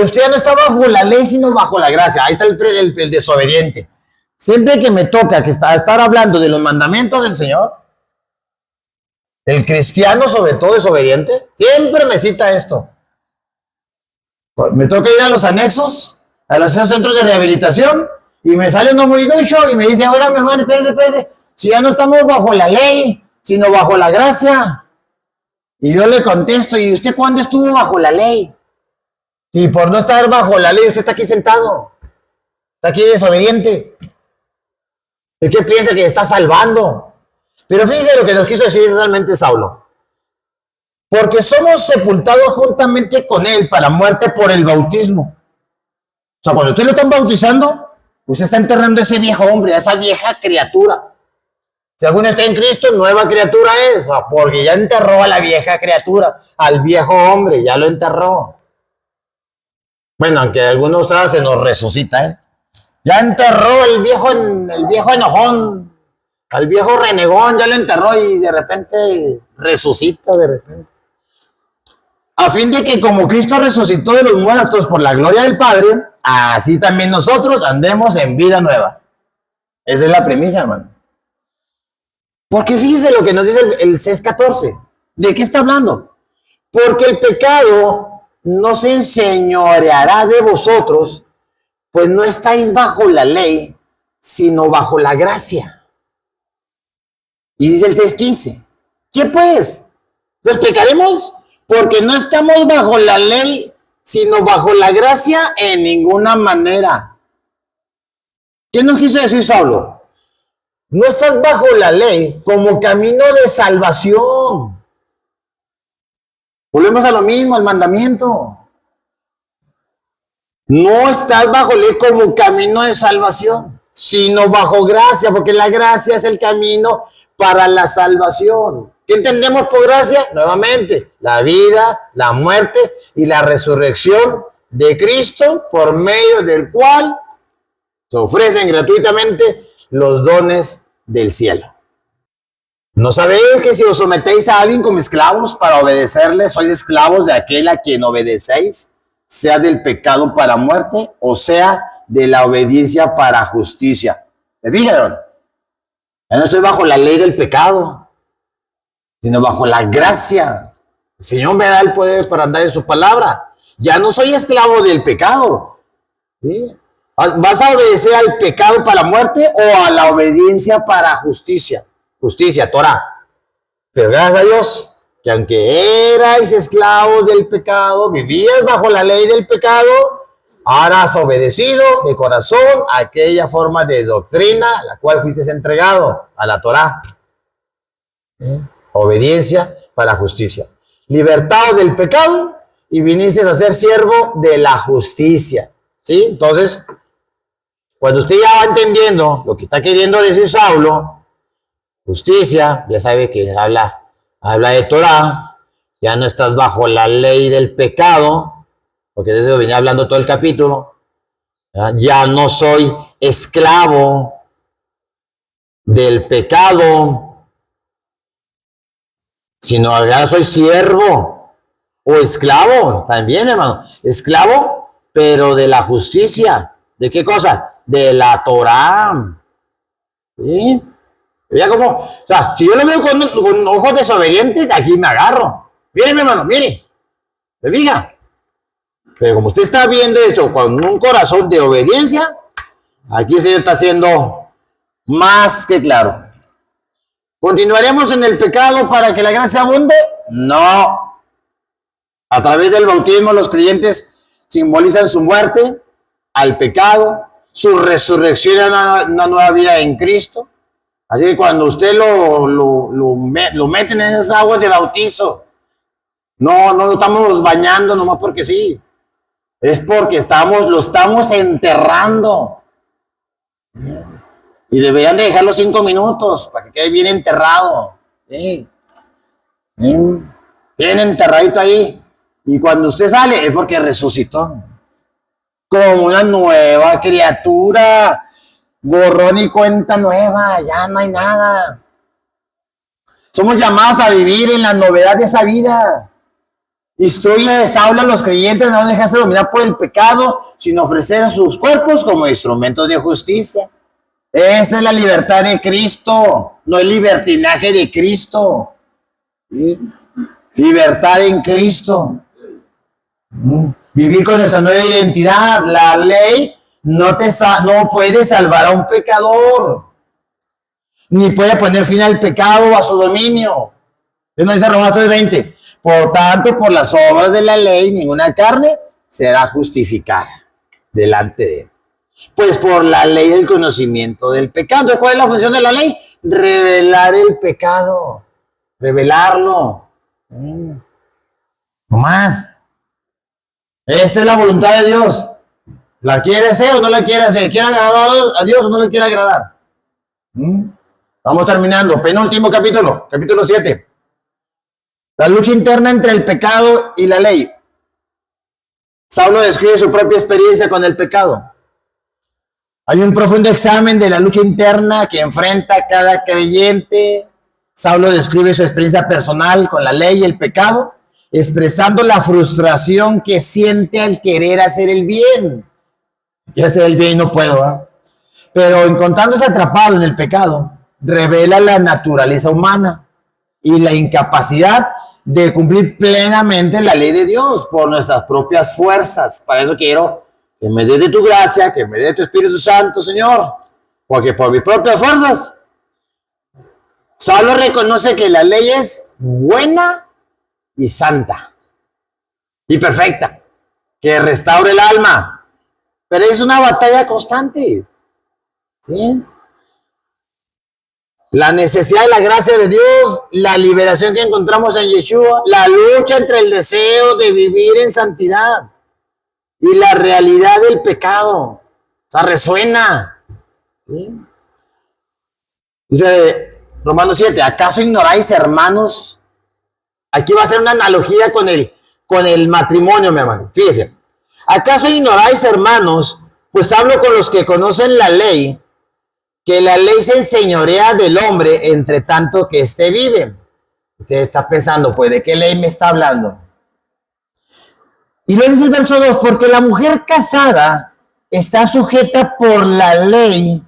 usted ya no está bajo la ley, sino bajo la gracia. Ahí está el desobediente. Siempre que me toca estar hablando de los mandamientos del Señor, el cristiano sobre todo desobediente, siempre me cita esto. Me toca ir a los anexos, a los centros de rehabilitación, y me sale uno muy ducho y me dice, ahora mi hermano, espérese, si ya no estamos bajo la ley, sino bajo la gracia. Y yo le contesto, ¿y usted cuándo estuvo bajo la ley? Y por no estar bajo la ley, usted está aquí sentado. Está aquí desobediente. ¿De qué piensa que está salvando? Pero fíjese lo que nos quiso decir realmente Saulo. Porque somos sepultados juntamente con él para muerte por el bautismo. O sea, cuando usted lo están bautizando, usted está enterrando a ese viejo hombre, a esa vieja criatura. Si alguno está en Cristo, nueva criatura es, porque ya enterró a la vieja criatura, al viejo hombre, ya lo enterró. Bueno, aunque algunos se nos resucita, ¿eh? Ya enterró el viejo enojón, al viejo renegón, ya lo enterró y de repente resucita de repente. A fin de que como Cristo resucitó de los muertos por la gloria del Padre, así también nosotros andemos en vida nueva. Esa es la premisa, hermano. Porque fíjese lo que nos dice el 6:14. ¿De qué está hablando? Porque el pecado no se enseñoreará de vosotros, pues no estáis bajo la ley, sino bajo la gracia. Y dice el 6:15. ¿Qué pues? ¿Nos pecaremos? Porque no estamos bajo la ley, sino bajo la gracia en ninguna manera. ¿Qué nos quiso decir Saulo? No estás bajo la ley como camino de salvación. Volvemos a lo mismo, al mandamiento. No estás bajo ley como camino de salvación, sino bajo gracia, porque la gracia es el camino para la salvación. ¿Qué entendemos por gracia? Nuevamente, la vida, la muerte y la resurrección de Cristo, por medio del cual se ofrecen gratuitamente los dones del cielo. ¿No sabéis que si os sometéis a alguien como esclavos para obedecerle, sois esclavos de aquel a quien obedecéis, sea del pecado para muerte o sea de la obediencia para justicia? ¿Me fijaron? Ya no estoy bajo la ley del pecado, sino bajo la gracia. El Señor me da el poder para andar en su palabra. Ya no soy esclavo del pecado. ¿Sí? ¿Vas a obedecer al pecado para la muerte o a la obediencia para justicia? Justicia, Torah. Pero gracias a Dios, que aunque erais esclavos del pecado, vivías bajo la ley del pecado, ahora has obedecido de corazón a aquella forma de doctrina a la cual fuiste entregado, a la Torah. Obediencia para justicia. Libertado del pecado y viniste a ser siervo de la justicia. ¿Sí? Entonces, cuando usted ya va entendiendo lo que está queriendo decir Saulo, justicia, ya sabe que habla de Torah, ya no estás bajo la ley del pecado, porque de eso venía hablando todo el capítulo, ya no soy esclavo del pecado, sino ahora soy siervo o esclavo, también hermano, esclavo pero de la justicia. ¿De qué cosa? De la Torá. ¿Sí? Ya como, o sea, si yo lo veo con ojos desobedientes, aquí me agarro. Mire, mi hermano, mire. ¿Se fija? Pero como usted está viendo eso con un corazón de obediencia, aquí el Señor está haciendo más que claro. ¿Continuaremos en el pecado para que la gracia abunde? No. A través del bautismo los creyentes simbolizan su muerte al pecado, su resurrección a una nueva vida en Cristo. Así que cuando usted lo meten en esas aguas de bautizo, no lo estamos bañando nomás porque sí. Es porque lo estamos enterrando. Y deberían de dejarlo 5 minutos para que quede bien enterrado. ¿Sí? Bien enterradito ahí. Y cuando usted sale es porque resucitó. Como una nueva criatura. Borrón y cuenta nueva. Ya no hay nada. Somos llamados a vivir en la novedad de esa vida. Instruye de Saulo a los creyentes a no dejarse dominar por el pecado, sino ofrecer sus cuerpos como instrumentos de justicia. Esa es la libertad de Cristo, no el libertinaje de Cristo. ¿Sí? Libertad en Cristo. Vivir con nuestra nueva identidad. La ley no puede salvar a un pecador, ni puede poner fin al pecado o a su dominio. ¿No dice Romanos 3:20? Por tanto, por las obras de la ley, ninguna carne será justificada delante de él. Pues por la ley del conocimiento del pecado. Entonces, ¿cuál es la función de la ley? Revelar el pecado. Revelarlo. No más. Esta es la voluntad de Dios. ¿La quiere hacer o no la quiere hacer? ¿Quiere agradar a Dios o no le quiere agradar? Vamos terminando. Penúltimo capítulo. Capítulo 7. La lucha interna entre el pecado y la ley. Saulo describe su propia experiencia con el pecado. Hay un profundo examen de la lucha interna que enfrenta cada creyente. Saulo describe su experiencia personal con la ley y el pecado, expresando la frustración que siente al querer hacer el bien. Quiero hacer el bien y no puedo, ¿eh? Pero encontrándose atrapado en el pecado, revela la naturaleza humana y la incapacidad de cumplir plenamente la ley de Dios por nuestras propias fuerzas. Para eso quiero que me des de tu gracia, que me des de tu Espíritu Santo, Señor, porque por mis propias fuerzas. Saulo reconoce que la ley es buena y santa y perfecta, que restaura el alma, pero es una batalla constante. ¿Sí? La necesidad de la gracia de Dios, la liberación que encontramos en Yeshua, la lucha entre el deseo de vivir en santidad y la realidad del pecado. O sea, resuena. ¿Sí? Dice Romanos 7, ¿acaso ignoráis, hermanos? Aquí va a ser una analogía con el matrimonio, mi hermano. Fíjese. ¿Acaso ignoráis, hermanos? Pues hablo con los que conocen la ley, que la ley se enseñorea del hombre entre tanto que éste vive. Usted está pensando, pues, ¿de qué ley me está hablando? Y luego dice el verso 2, porque la mujer casada está sujeta por la ley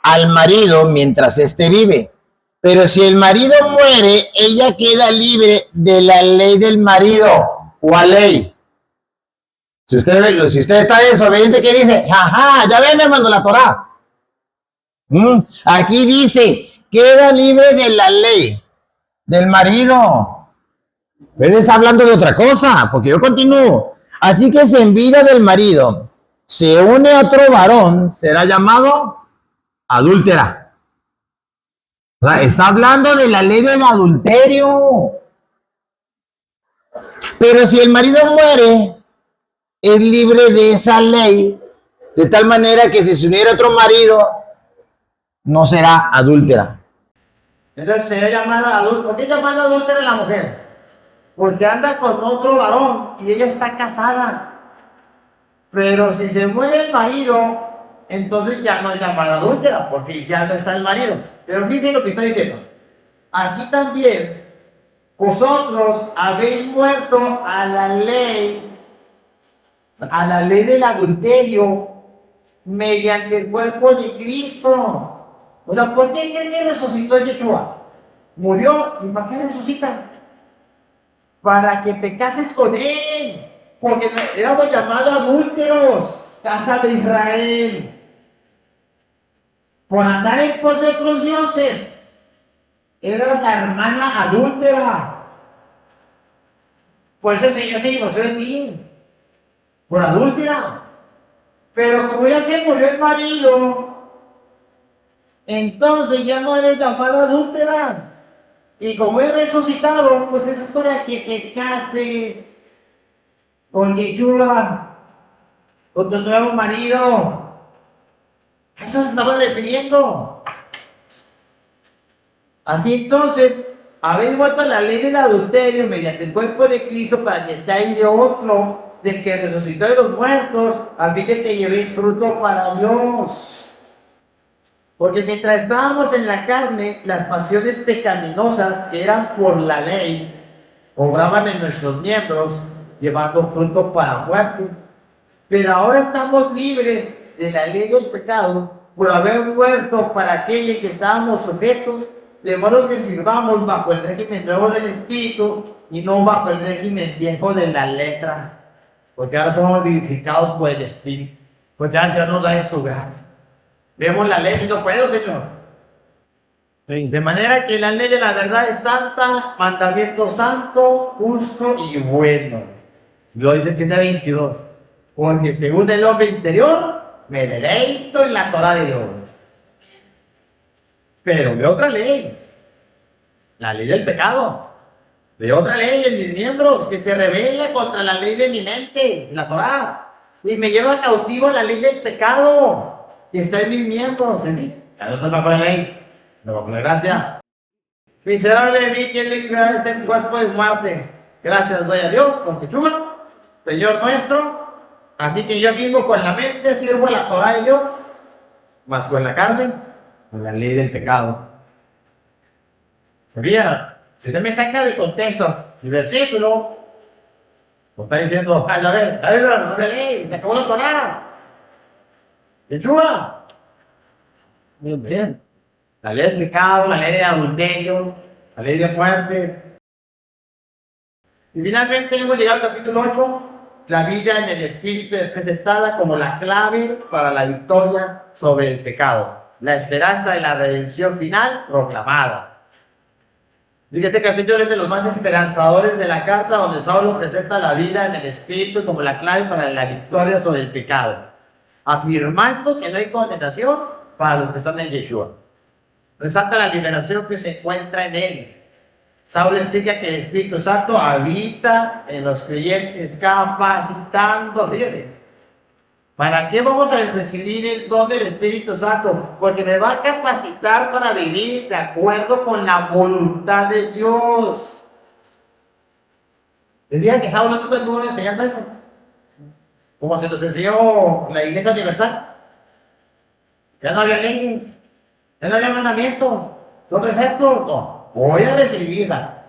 al marido mientras éste vive. Pero si el marido muere, ella queda libre de la ley del marido. ¿Cuál ley? Si usted está desobediente, ¿qué dice? Ajá, ya ven, hermano, la Torá. Aquí dice, queda libre de la ley del marido. Pero él está hablando de otra cosa, porque yo continúo. Así que si en vida del marido se une a otro varón, será llamado adúltera. O sea, está hablando de la ley del adulterio. Pero si el marido muere, es libre de esa ley, de tal manera que si se uniera a otro marido, no será adúltera. Entonces será llamada adúltera. ¿Por qué llamada adúltera la mujer? Porque anda con otro varón y ella está casada. Pero si se muere el marido, entonces ya no es llamada adúltera, porque ya no está el marido. Pero fíjense lo que está diciendo. Así también, vosotros habéis muerto a la ley a la ley del adulterio mediante el cuerpo de Cristo. O sea, ¿por qué creen que resucitó Yeshua? Murió, ¿y para qué resucita? Para que te cases con él. Porque éramos llamados adúlteros, casa de Israel, por andar en pos de otros dioses. Era la hermana adúltera. Por eso el Señor se divorció de ti, por adúltera. Pero como ya se murió el marido, entonces ya no eres llamada adúltera. Y como es resucitado, pues es para que te cases con Yeshua, con tu nuevo marido. A eso se estaba refiriendo. Así entonces, habéis vuelto a la ley del adulterio mediante el cuerpo de Cristo para que seáis de otro, del que resucitó de los muertos, a fin de que llevéis fruto para Dios. Porque mientras estábamos en la carne, las pasiones pecaminosas que eran por la ley, obraban en nuestros miembros, llevando fruto para muerte. Pero ahora estamos libres de la ley del pecado por haber muerto para aquello que estábamos sujetos, de modo que sirvamos bajo el régimen nuevo del Espíritu y no bajo el régimen viejo de la letra. Porque ahora somos vivificados por el Espíritu. Porque ahora ya nos da su gracia. Vemos la ley y no puedo, Señor. Sí. De manera que la ley de la verdad es santa, mandamiento santo, justo y bueno. Lo dice 122. Porque según el hombre interior, me deleito en la Torah de Dios. Pero de otra ley, la ley del pecado. De otra ley en mis miembros, que se revela contra la ley de mi mente, la Torah. Y me lleva cautivo a la ley del pecado. Y está en mis miembros, en mí. Ya no estás bajo la ley, no bajo la gracia. Miserable de mí, ¿quién le librará este cuerpo de muerte? Gracias doy a Dios, porque Yeshua, Señor nuestro. Así que yo mismo con la mente sirvo a la Torah de Dios, más con la carne, con la ley del pecado. Mira, si usted me saca de contexto el versículo, me está diciendo, a ver, no me leí, me acabó la Torah. Yeshua. Bien, bien. La ley del pecado, la ley de adulterio, la ley de muerte. Y finalmente hemos llegado al capítulo 8. La vida en el Espíritu es presentada como la clave para la victoria sobre el pecado. La esperanza de la redención final proclamada. Dice este capítulo es de los más esperanzadores de la carta, donde Saulo presenta la vida en el Espíritu como la clave para la victoria sobre el pecado, afirmando que no hay condenación para los que están en Yeshua. Resalta la liberación que se encuentra en él. Saulo explica que el Espíritu Santo habita en los creyentes, capacitando. Fíjense, ¿para qué vamos a recibir el don del Espíritu Santo? Porque me va a capacitar para vivir de acuerdo con la voluntad de Dios. El día que Saulo estuvo enseñando eso, como se nos enseñó la Iglesia Universal, ya no había leyes, ya no había mandamiento, no preceptos, no, voy a recibirla.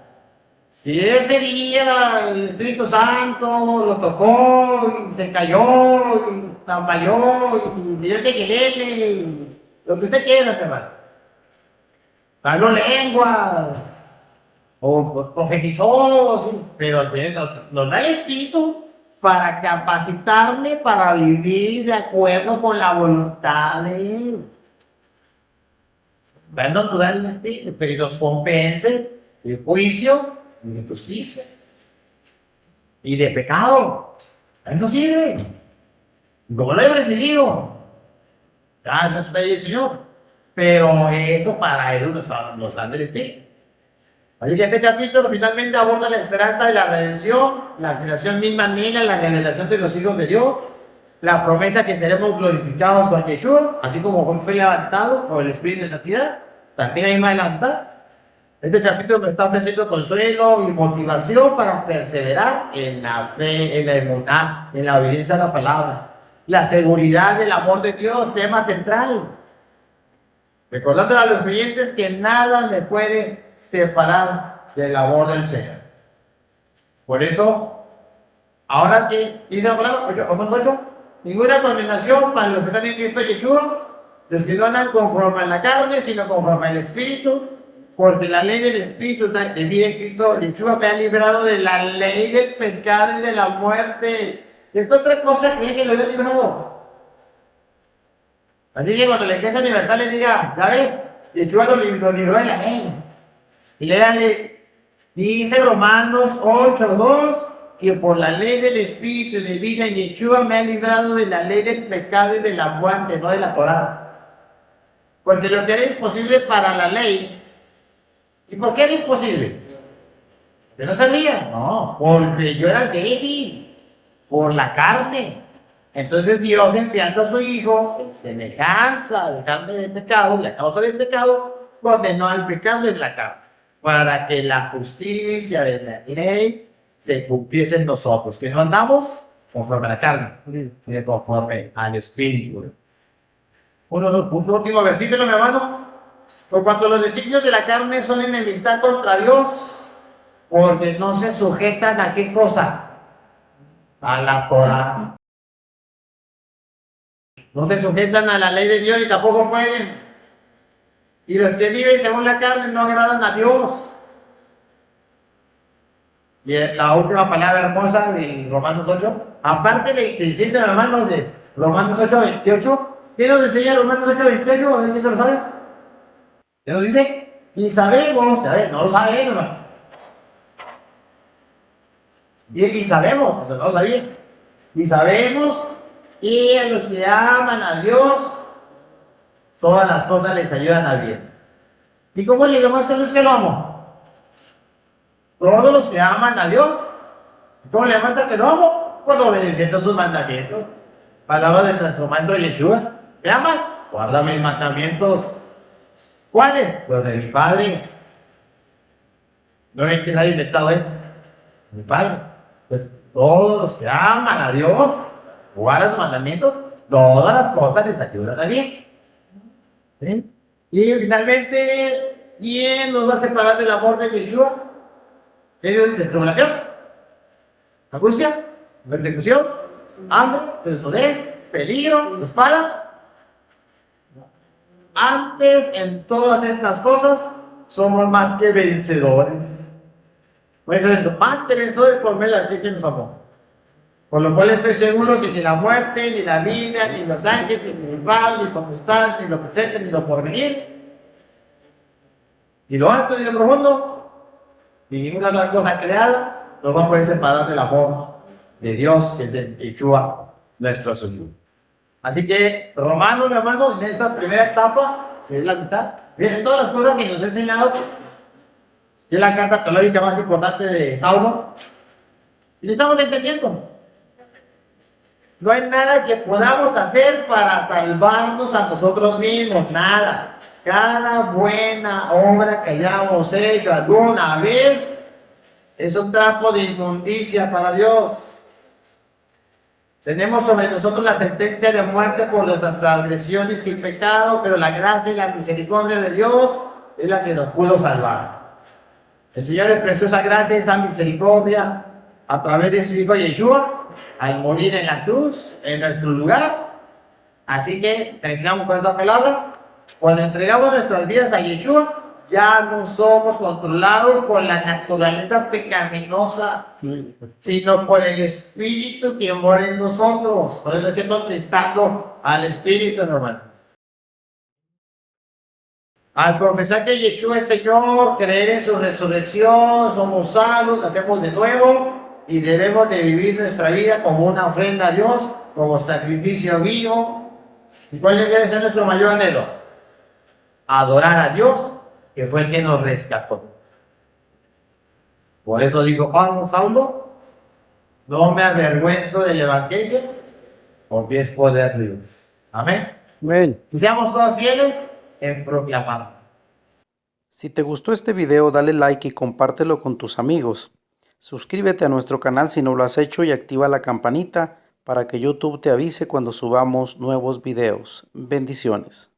Si ese día el Espíritu Santo lo tocó, y se cayó, y tambaleó, y dio que lo que usted quiera, hermano. Habló lenguas, o profetizó, sí, pero al final nos da el Espíritu para capacitarme para vivir de acuerdo con la voluntad de Él. Bueno, nos da el Espíritu, pero nos convence de juicio, de justicia y de pecado. Eso sirve. Como lo he recibido, gracias a el Señor. Pero eso para Él nos da el Espíritu. Así que este capítulo finalmente aborda la esperanza de la redención, la creación misma niega la revelación de los hijos de Dios, la promesa que seremos glorificados con Yeshua, así como fue levantado por el Espíritu de Santidad, también hay más adelantar. Este capítulo me está ofreciendo consuelo y motivación para perseverar en la fe, en la emuná, en la obediencia a la palabra. La seguridad del amor de Dios, tema central. Recordando a los creyentes que nada me puede separar del amor del Señor. Por eso, Ahora que dice la palabra, Romanos 8, ninguna condenación para los que están en Cristo Yeshua, los que no andan conforme a la carne, sino conforme al Espíritu, porque la ley del Espíritu de vida en Cristo Yeshua me ha librado de la ley del pecado y de la muerte. ¿Y qué otra cosa cree que lo haya librado? Así que cuando la Iglesia Universal les diga, ya ve, Yeshua lo libró de la ley. Y léanle, dice Romanos 8:2, que por la ley del Espíritu de vida en Yeshua me ha librado de la ley del pecado y de la muerte, no de la Torá. Porque lo que era imposible para la ley, ¿y por qué era imposible? Yo no sabía, no, porque yo era débil, por la carne. Entonces Dios enviando a su Hijo en semejanza de carne del pecado, la causa del pecado, condenó al pecado en la carne, para que la justicia de la ley se cumpliese en nosotros, que no andamos conforme a la carne, sino conforme al Espíritu. Un último versículo, mi hermano. Por cuanto los designios de la carne son enemistad contra Dios, porque no se sujetan a qué cosa, a la Torá. No se sujetan a la ley de Dios y tampoco pueden. Y los que viven según la carne no agradan a Dios. Y la última palabra hermosa de Romanos 8, aparte de que diciendo, hermanos, de Romanos 8:28, ¿qué nos enseña Romanos 8:28? A ver, ¿quién se lo sabe? ¿Qué nos dice? Y sabemos, a ver, no lo sabemos, hermano. Y sabemos, no lo sabía. Y sabemos, y a los que aman a Dios, todas las cosas les ayudan a bien. ¿Y cómo le demuestran que lo amo? Todos los que aman a Dios, ¿cómo le demuestran que lo amo? Pues obedeciendo sus mandamientos. Palabra de nuestro maestro Yeshua. ¿Me amas? Guarda mis mandamientos. ¿Cuáles? Los de mi Padre. ¿No ven que se ha inventado él? Mi Padre. Pues todos los que aman a Dios, guardan sus mandamientos, todas las cosas les ayudan a bien. ¿Sí? Y finalmente, ¿quién nos va a separar del amor de Yeshua? ¿Qué Dios dice? ¿Tribulación? ¿Angustia? ¿Persecución? ¿Hambre? ¿Desnudez? ¿Peligro? ¿Espada? Antes, en todas estas cosas, somos más que vencedores. Más que vencedores por medio de aquel que nos amó. Por lo cual estoy seguro que ni la muerte, ni la vida, ni los ángeles, ni el mal, ni potestad, ni lo presente, ni lo porvenir, ni lo alto, ni lo profundo, ni ninguna otra cosa creada, nos va a poder separar del amor de Dios, que es de Yeshua, nuestro Señor. Así que, Romanos, mi hermano, en esta primera etapa, que es la mitad, miren todas las cosas que nos ha enseñado, que es la carta teológica más importante de Saulo, y estamos entendiendo. No hay nada que podamos hacer para salvarnos a nosotros mismos, nada. Cada buena obra que hayamos hecho alguna vez es un trapo de inmundicia para Dios. Tenemos sobre nosotros la sentencia de muerte por nuestras transgresiones y pecado, pero la gracia y la misericordia de Dios es la que nos pudo salvar. El Señor expresó esa gracia y esa misericordia a través de su Hijo Yeshua, al morir en la cruz, en nuestro lugar. Así que terminamos con esta palabra. Cuando entregamos nuestras vidas a Yeshua, ya no somos controlados por la naturaleza pecaminosa, sino por el Espíritu que mora en nosotros. Por eso estoy contestando al Espíritu, hermano. Al confesar que Yeshua es Señor, creer en su resurrección, somos salvos, nacemos de nuevo y debemos de vivir nuestra vida como una ofrenda a Dios, como sacrificio vivo. ¿Y cuál debe ser nuestro mayor anhelo? Adorar a Dios, que fue el que nos rescató. Por eso dijo Saulo, no me avergüenzo del Evangelio, porque es poder de Dios. Amén. Amén. Y seamos todos fieles en proclamar. Si te gustó este video, dale like y compártelo con tus amigos. Suscríbete a nuestro canal si no lo has hecho y activa la campanita para que YouTube te avise cuando subamos nuevos videos. Bendiciones.